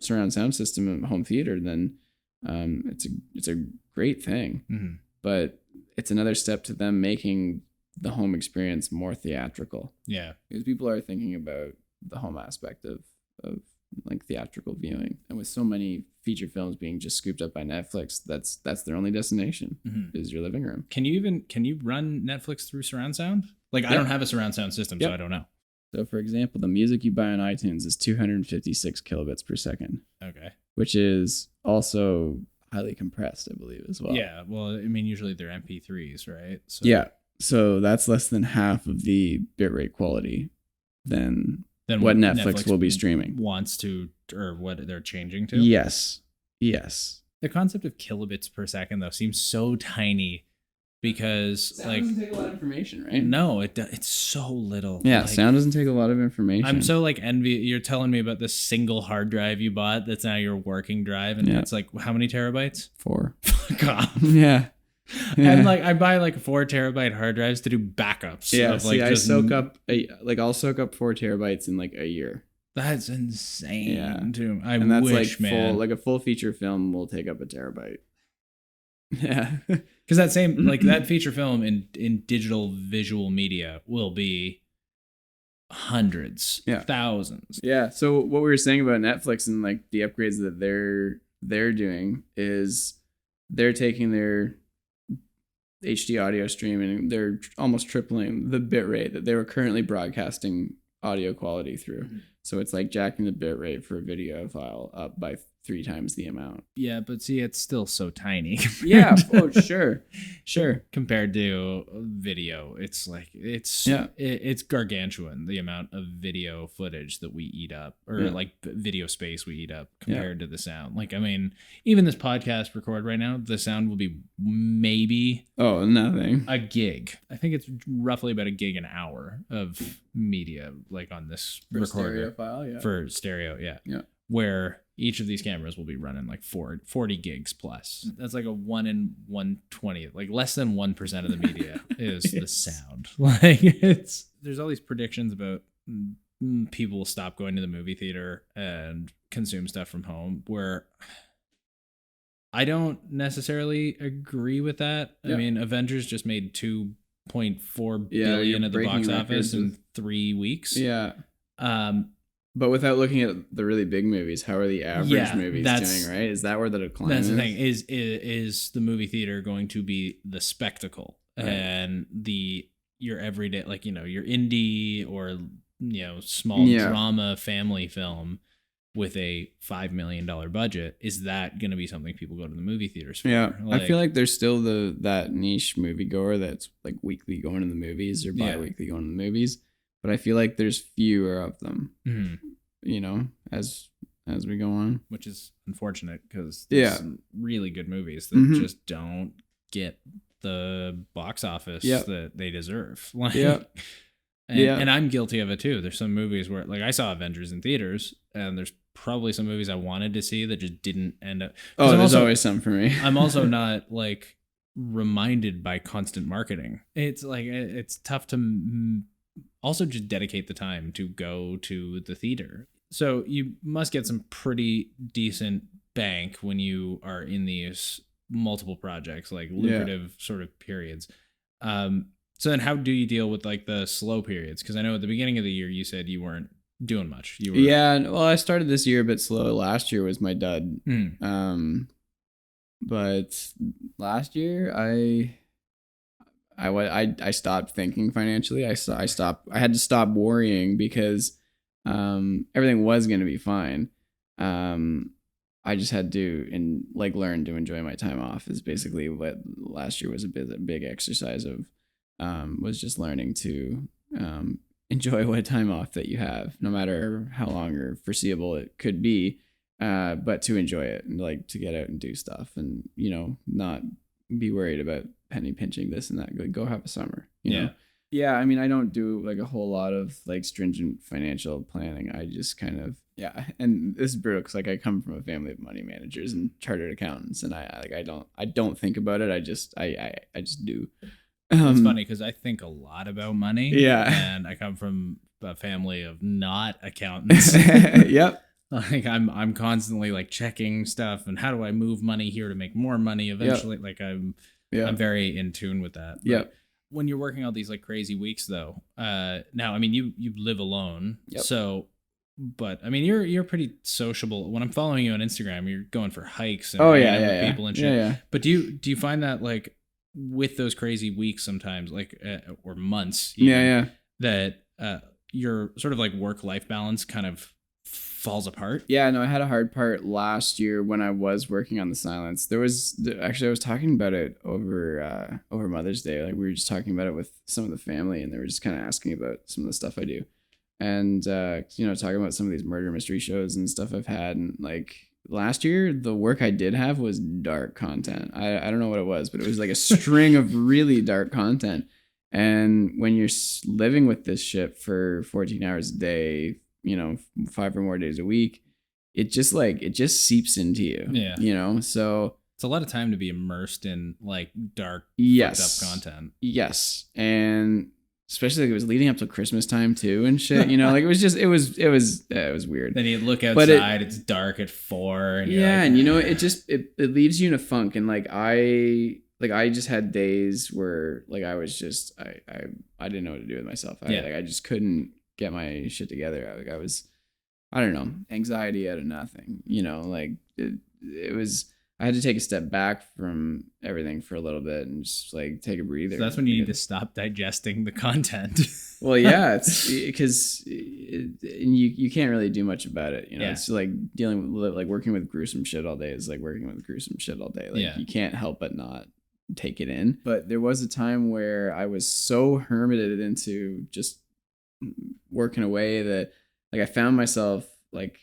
surround sound system at home theater, then it's a great thing. But it's another step to them making the home experience more theatrical. Yeah, because people are thinking about the home aspect of like theatrical viewing, and with so many feature films being just scooped up by Netflix, that's their only destination is your living room. Can you run Netflix through surround sound? Like, I don't have a surround sound system, so I don't know. So for example, the music you buy on iTunes is 256 kilobits per second. Okay. Which is also highly compressed, I believe, as well. Yeah, well, I mean, usually they're MP3s, right? So. Yeah, so that's less than half of the bitrate quality than what Netflix will be streaming. Wants to, or what they're changing to? Yes. The concept of kilobits per second, though, seems so tiny because sound doesn't take a lot of information, right? No, it's so little. Yeah, sound doesn't take a lot of information. I'm so like envious. You're telling me about this single hard drive you bought that's now your working drive, and it's like how many terabytes? 4. Fuck off. Yeah. And like I buy like 4 terabyte hard drives to do backups. Yeah, of, like, I soak up I'll soak up 4 terabytes in like a year. That's insane. Yeah, and that's wish, like full, like a full feature film will take up a terabyte. Yeah, because that same like that feature film in digital visual media will be hundreds, thousands. Yeah. So what we were saying about Netflix and like the upgrades that they're doing is they're taking their HD audio stream and they're almost tripling the bit rate that they were currently broadcasting audio quality through. So it's like jacking the bit rate for a video file up by 3 times the amount. Yeah, but see, it's still so tiny. Yeah. Oh, sure. Compared to video, it's like it's gargantuan the amount of video footage that we eat up, or like video space we eat up compared to the sound. Like, I mean, even this podcast record right now, the sound will be maybe nothing, a gig. I think it's roughly about a gig an hour of media, like on this recorder stereo file, for stereo, where each of these cameras will be running like 40 gigs plus. That's like a 1 in 120, like less than 1% of the media is the sound. Like there's all these predictions about people will stop going to the movie theater and consume stuff from home, where I don't necessarily agree with that. I mean, Avengers just made $2.4 billion at the box office in 3 weeks. Yeah. But without looking at the really big movies, how are the average movies doing, right? Is that where the decline is? That's the thing. Is the movie theater going to be the spectacle and your everyday, like, your indie or, small drama family film with a $5 million budget? Is that going to be something people go to the movie theaters for? Yeah. I feel like there's still that niche moviegoer that's like weekly going to the movies or bi-weekly going to the movies. But I feel like there's fewer of them, as we go on. Which is unfortunate because there's some really good movies that just don't get the box office that they deserve. And I'm guilty of it too. There's some movies where, like, I saw Avengers in theaters, and there's probably some movies I wanted to see that just didn't end up. Oh, there's always some for me. I'm also not like reminded by constant marketing. It's like, it's tough to also just dedicate the time to go to the theater. So you must get some pretty decent bank when you are in these multiple projects, like lucrative sort of periods. So then how do you deal with like the slow periods? Because I know at the beginning of the year you said you weren't doing much. Well, I started this year a bit slow. Last year was my dud. But last year I stopped thinking financially. I had to stop worrying because everything was going to be fine. I just had to learn to enjoy my time off is basically what last year was a big exercise of, was just learning to enjoy what time off that you have, no matter how long or foreseeable it could be, but to enjoy it and like to get out and do stuff and, not be worried about penny pinching this and that. Like, go have a summer, you know? Yeah, I mean, I don't do like a whole lot of like stringent financial planning. I just kind of, and this is brutal because like I come from a family of money managers and chartered accountants, and I don't think about it. I just do. It's funny because I think a lot about money. Yeah, and I come from a family of not accountants. Yep. Like I'm constantly like checking stuff and how do I move money here to make more money eventually. Yep. Like I'm very in tune with that. Yeah. When you're working all these like crazy weeks though, now, I mean, you live alone. Yep. So, but I mean, you're pretty sociable. When I'm following you on Instagram, you're going for hikes and people and shit. Yeah. But do you find that like with those crazy weeks sometimes, like or months, that your sort of like work-life balance kind of falls apart? Yeah, no, I had a hard part last year when I was working on the silence. I was talking about it over Mother's Day. Like, we were just talking about it with some of the family, and they were just kind of asking about some of the stuff I do, and talking about some of these murder mystery shows and stuff I've had. And like last year, the work I did have was dark content. I don't know what it was, but it was like a string of really dark content. And when you're living with this shit for 14 hours a day, 5 or more days a week, it just seeps into you. Yeah. So it's a lot of time to be immersed in like dark, fucked up content. Yes. And especially like it was leading up to Christmas time too and shit, like it was weird. Then you look outside, it's dark at 4 and you're and it leaves you in a funk. And like I just had days where like I was just I didn't know what to do with myself. I just couldn't get my shit together. Like I don't know, anxiety out of nothing, like it was, I had to take a step back from everything for a little bit and just like take a breather. So that's when you need to stop digesting the content. Well, yeah, it's because you can't really do much about it. It's like dealing with like working with gruesome shit all day is like working with gruesome shit all day. Like you can't help but not take it in. But there was a time where I was so hermited into just working away that like I found myself like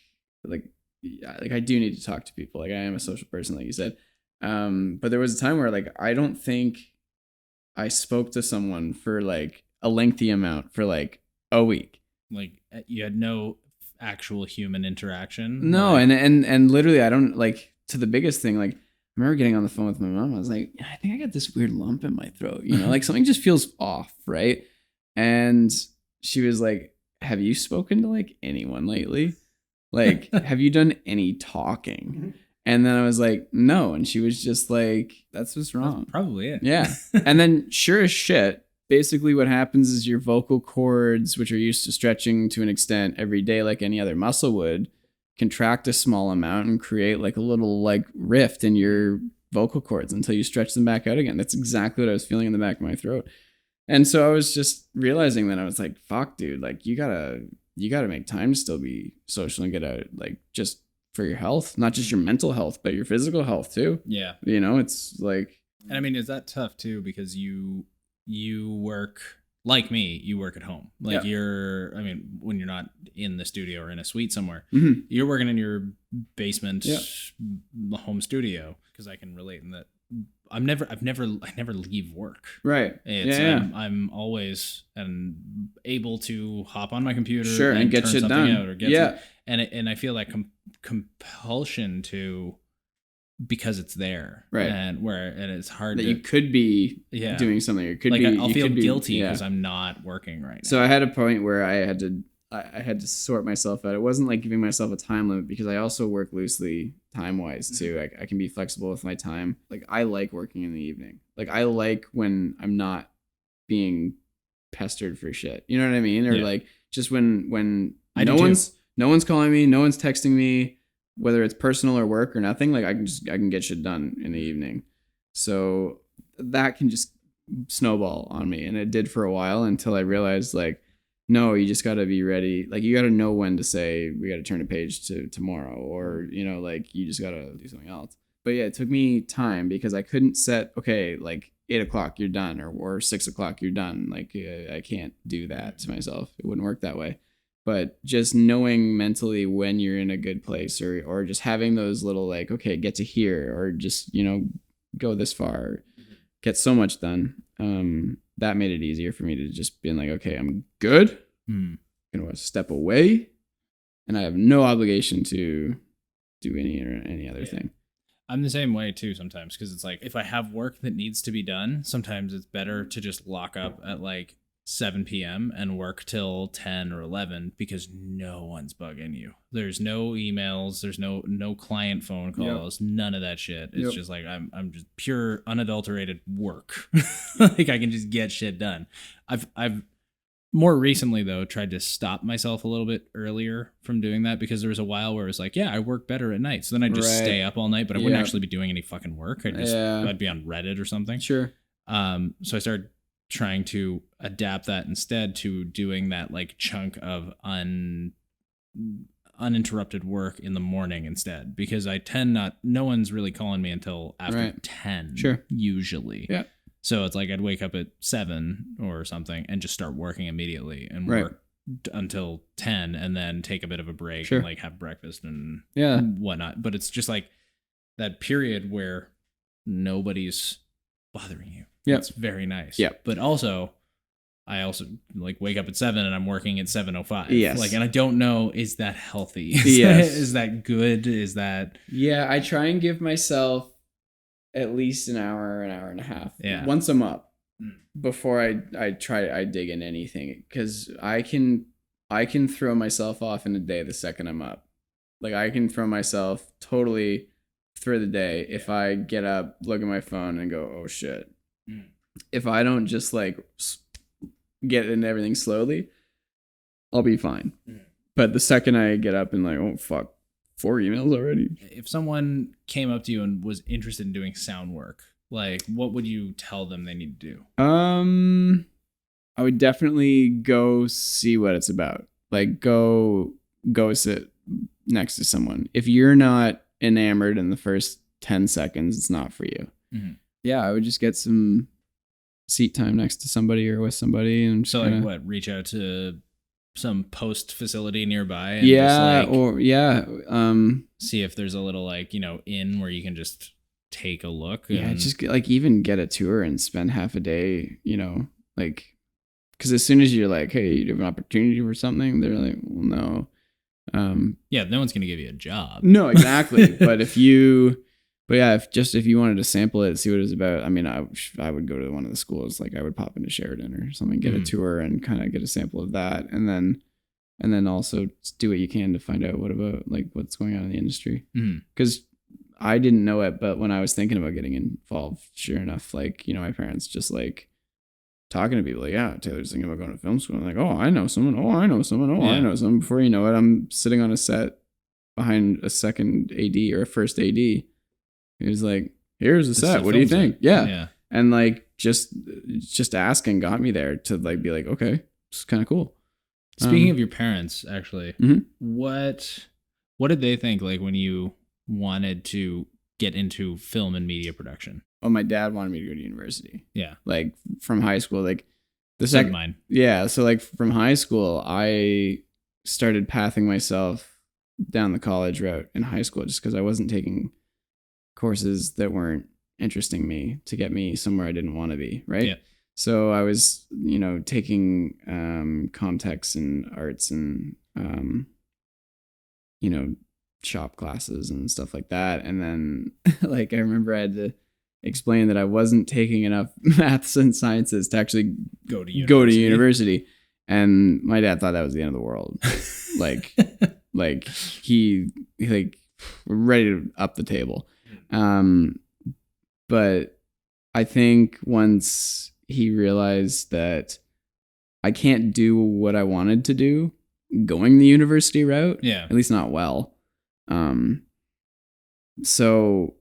I do need to talk to people. Like I am a social person, like you said. But there was a time where like I don't think I spoke to someone for like a lengthy amount for like a week. Like you had no actual human interaction. No, like... and literally I don't like to the biggest thing. Like I remember getting on the phone with my mom. I was like, I think I got this weird lump in my throat. Like something just feels off, right? And she was like, have you spoken to like anyone lately? Like, have you done any talking? And then I was like, no. And she was just like, that's what's wrong. That's probably it. Yeah. And then sure as shit, basically what happens is your vocal cords, which are used to stretching to an extent every day like any other muscle would, contract a small amount and create like a little like rift in your vocal cords until you stretch them back out again. That's exactly what I was feeling in the back of my throat. And so I was just realizing that I was like, fuck, dude, like you gotta make time to still be social and get out, like just for your health, not just your mental health, but your physical health too. Yeah. You know, it's like, and I mean, is that tough too? Because you work like me, you work at home. Like I mean, when you're not in the studio or in a suite somewhere, you're working in your basement, home studio. Because I can relate in that I never leave work. Right. It's I'm always able to hop on my computer and get turn shit something done out or get and I feel that compulsion to, because it's there, right? And it's hard that to, you could be doing something. It could like be. I'll feel guilty because I'm not working right now. So I had a point where I had to sort myself out. It wasn't like giving myself a time limit because I also work loosely time wise too. I can be flexible with my time. Like I like working in the evening. Like I like when I'm not being pestered for shit. You know what I mean? Or like just when no one's calling me, no one's texting me, whether it's personal or work or nothing. Like I can get shit done in the evening. So that can just snowball on me, and it did for a while until I realized like, no, you just got to be ready. Like you got to know when to say we got to turn a page to tomorrow, or you know, like you just got to do something else. But yeah, it took me time because I couldn't set like 8:00 you're done or 6:00 you're done. Like I can't do that to myself. It wouldn't work that way. But just knowing mentally when you're in a good place, or just having those little like, okay, get to here, or just, you know, go this far, get so much done. That made it easier for me to just be like, okay, I'm good. I'm going to step away, and I have no obligation to do any other thing. I'm the same way too sometimes, because it's like if I have work that needs to be done, sometimes it's better to just lock up at like 7 p.m. and work till 10 or 11 because no one's bugging you. There's no emails, there's no client phone calls, none of that shit. It's just like I'm just pure unadulterated work. Like I can just get shit done. I've more recently though tried to stop myself a little bit earlier from doing that, because there was a while where it was like, yeah, I work better at night. So then I'd just stay up all night, but I wouldn't actually be doing any fucking work. I'd be on Reddit or something. Sure. So I started trying to adapt that instead to doing that like chunk of uninterrupted work in the morning instead, because I tend no one's really calling me until after 10 usually. Yeah. So it's like I'd wake up at 7 or something and just start working immediately and work until 10 and then take a bit of a break and like have breakfast and whatnot. But it's just like that period where nobody's bothering you. Yeah, it's very nice. Yeah, but also, I also like wake up at 7 and I'm working at 7:05. Yes, like, and I don't know, is that healthy? Is that good? Is that? Yeah, I try and give myself at least an hour and a half. Yeah, once I'm up, before I dig in anything, because I can throw myself off in a day the second I'm up. Like I can throw myself totally through the day if I get up, look at my phone, and go, oh shit. If I don't just like get into everything slowly, I'll be fine. But the second I get up and like, oh fuck, 4 emails already. If someone came up to you and was interested in doing sound work, like what would you tell them they need to do? I would definitely go see what it's about. Like go sit next to someone. If you're not enamored in the first 10 seconds, it's not for you. Yeah, I would just get some seat time next to somebody or with somebody, and so like reach out to some post facility nearby and just like, see if there's a little like, you know, inn where you can just take a look. And just like even get a tour and spend half a day, you know, like, because as soon as you're like, hey, you have an opportunity for something, they're like, well, no. Yeah, no one's gonna give you a job. No, exactly. But if you wanted to sample it, see what it was about, I mean, I would go to one of the schools. Like I would pop into Sheridan or something, get a tour and kind of get a sample of that. And then also do what you can to find out what's going on in the industry. Because I didn't know it, but when I was thinking about getting involved, sure enough, like, you know, my parents just like talking to people like, yeah, Taylor's thinking about going to film school. I'm like, oh, I know someone. Oh, I know someone. Oh, Yeah. I know someone. Before you know it, I'm sitting on a set behind a second AD or a first AD. He was like, here's the set. What do you think? Yeah. And like just asking got me there to like be like, okay, it's kind of cool. Speaking of your parents, actually, Mhm. what did they think like when you wanted to get into film and media production? Oh, my dad wanted me to go to university. Yeah. Like from high school, like the So did second mine. Yeah, so like from high school, I started pathing myself down the college route in high school just because I wasn't taking courses that weren't interesting me to get me somewhere I didn't want to be, right? Yeah. So I was, taking comtex and arts and shop classes and stuff like that. And then like I remember I had to explain that I wasn't taking enough maths and sciences to actually go to university. And my dad thought that was the end of the world. like he ready to up the table. But I think once he realized that I can't do what I wanted to do going the university route, at least not well. So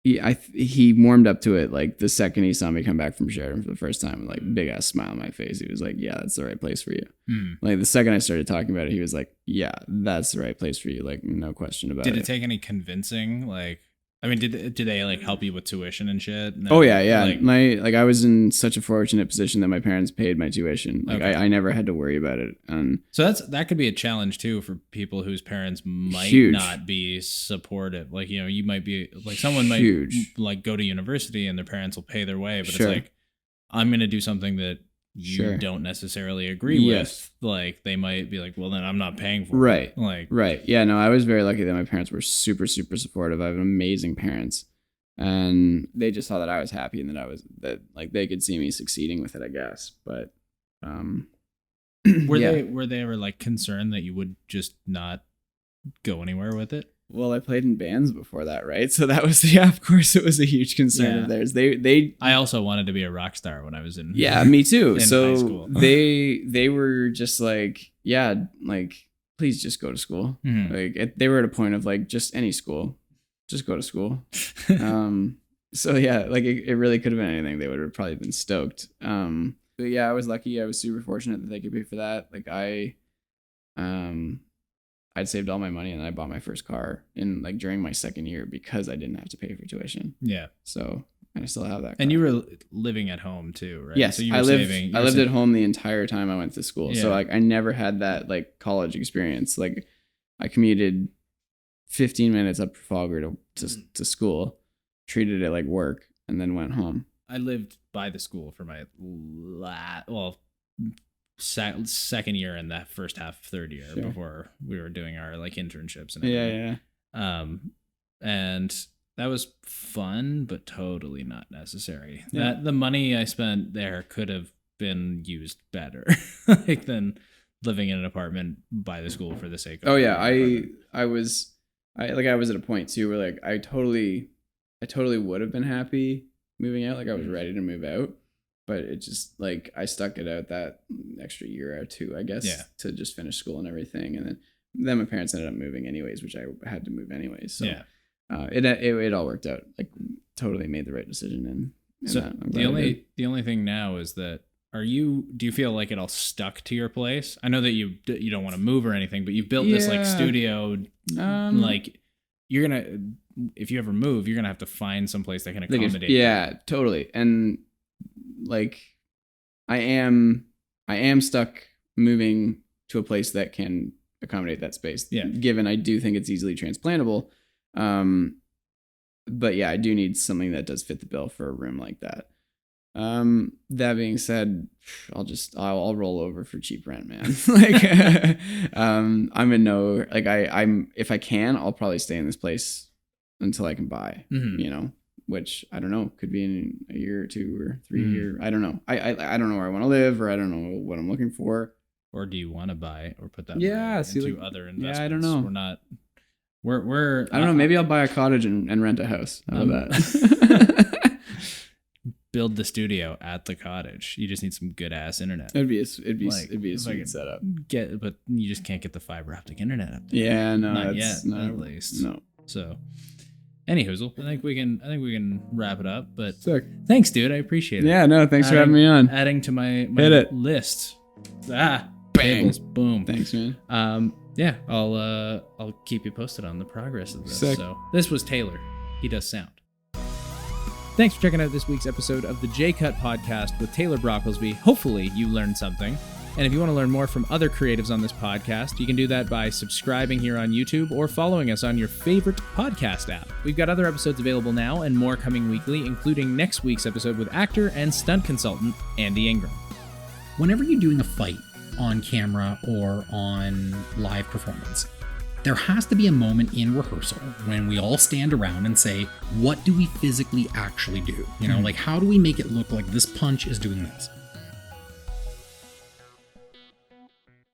he warmed up to it like the second he saw me come back from Sheridan for the first time, with like big ass smile on my face. He was like, yeah, that's the right place for you. Like the second I started talking about it, he was like, yeah, that's the right place for you. Like no question about it. Did it take any convincing? Like, I mean, did they like help you with tuition and shit? No, oh yeah. Like I was in such a fortunate position that my parents paid my tuition. Like I never had to worry about it. And so that could be a challenge too for people whose parents might not be supportive. Like, you might be like someone might like go to university and their parents will pay their way, but it's like, I'm going to do something that you don't necessarily agree with. Like they might be like, well, then I'm not paying for it. Right. Yeah, no, I was very lucky that my parents were super, super supportive. I have amazing parents, and they just saw that I was happy and that like they could see me succeeding with it, I guess. But were they ever like concerned that you would just not go anywhere with it? Well, I played in bands before that, right? So that was of course it was a huge concern of theirs. I also wanted to be a rock star when I was in me too. In so high school. they were just like, yeah, like please just go to school. Like they were at a point of like just any school, just go to school. So yeah, like it really could have been anything. They would have probably been stoked. But yeah, I was lucky. I was super fortunate that they could pay for that. Like I'd saved all my money and I bought my first car during my second year because I didn't have to pay for tuition. Yeah. So I still have that car. And you were living at home too, right? Yes. So I lived at home the entire time I went to school. Yeah. So like I never had that like college experience. Like I commuted 15 minutes up Trafalgar to school, treated it like work, and then went home. I lived by the school for my second year and that first half of third year before we were doing our like internships and everything. And that was fun but totally not necessary. That the money I spent there could have been used better like than living in an apartment by the school for the sake of I was at a point too where like I totally would have been happy moving out. Like I was ready to move out. But it just like I stuck it out that extra year or two, I guess, to just finish school and everything. And then my parents ended up moving anyways, which I had to move anyways. So it all worked out. Like totally made the right decision. And so the only thing now is that do you feel like it all stuck to your place? I know that you don't want to move or anything, but you've built this like studio. Like you're gonna, if you ever move, you're gonna have to find some place that can accommodate. Yeah, totally. And like I am stuck moving to a place that can accommodate that space. Yeah. Given I do think it's easily transplantable. But yeah, I do need something that does fit the bill for a room like that. That being said, I'll roll over for cheap rent, man. Like I'm in no like I'm if I can, I'll probably stay in this place until I can buy. Which I don't know, could be in a year or 2 or 3 years. I don't know. I don't know where I want to live, or I don't know what I'm looking for. Or do you want to buy or put that money into other investments? Yeah, I don't know. We're I don't know. Maybe I'll buy a cottage and rent a house. How about that? build the studio at the cottage. You just need some good ass internet. It'd be a sweet setup. But you just can't get the fiber optic internet up there. Yeah, no, not yet, at least. No. So, anywhoozle, I think we can wrap it up. But Sick. Thanks, dude. I appreciate it. Yeah, no, thanks for having me on. Adding to my list. Bang. Tables. Boom. Thanks, man. Yeah, I'll keep you posted on the progress of this. Sick. So this was Taylor. He does sound. Thanks for checking out this week's episode of the J-Cut Podcast with Taylor Brockelsby. Hopefully you learned something. And if you want to learn more from other creatives on this podcast, you can do that by subscribing here on YouTube or following us on your favorite podcast app. We've got other episodes available now and more coming weekly, including next week's episode with actor and stunt consultant Andy Ingram. Whenever you're doing a fight on camera or on live performance, there has to be a moment in rehearsal when we all stand around and say, what do we physically actually do? You know, like, how do we make it look like this punch is doing this?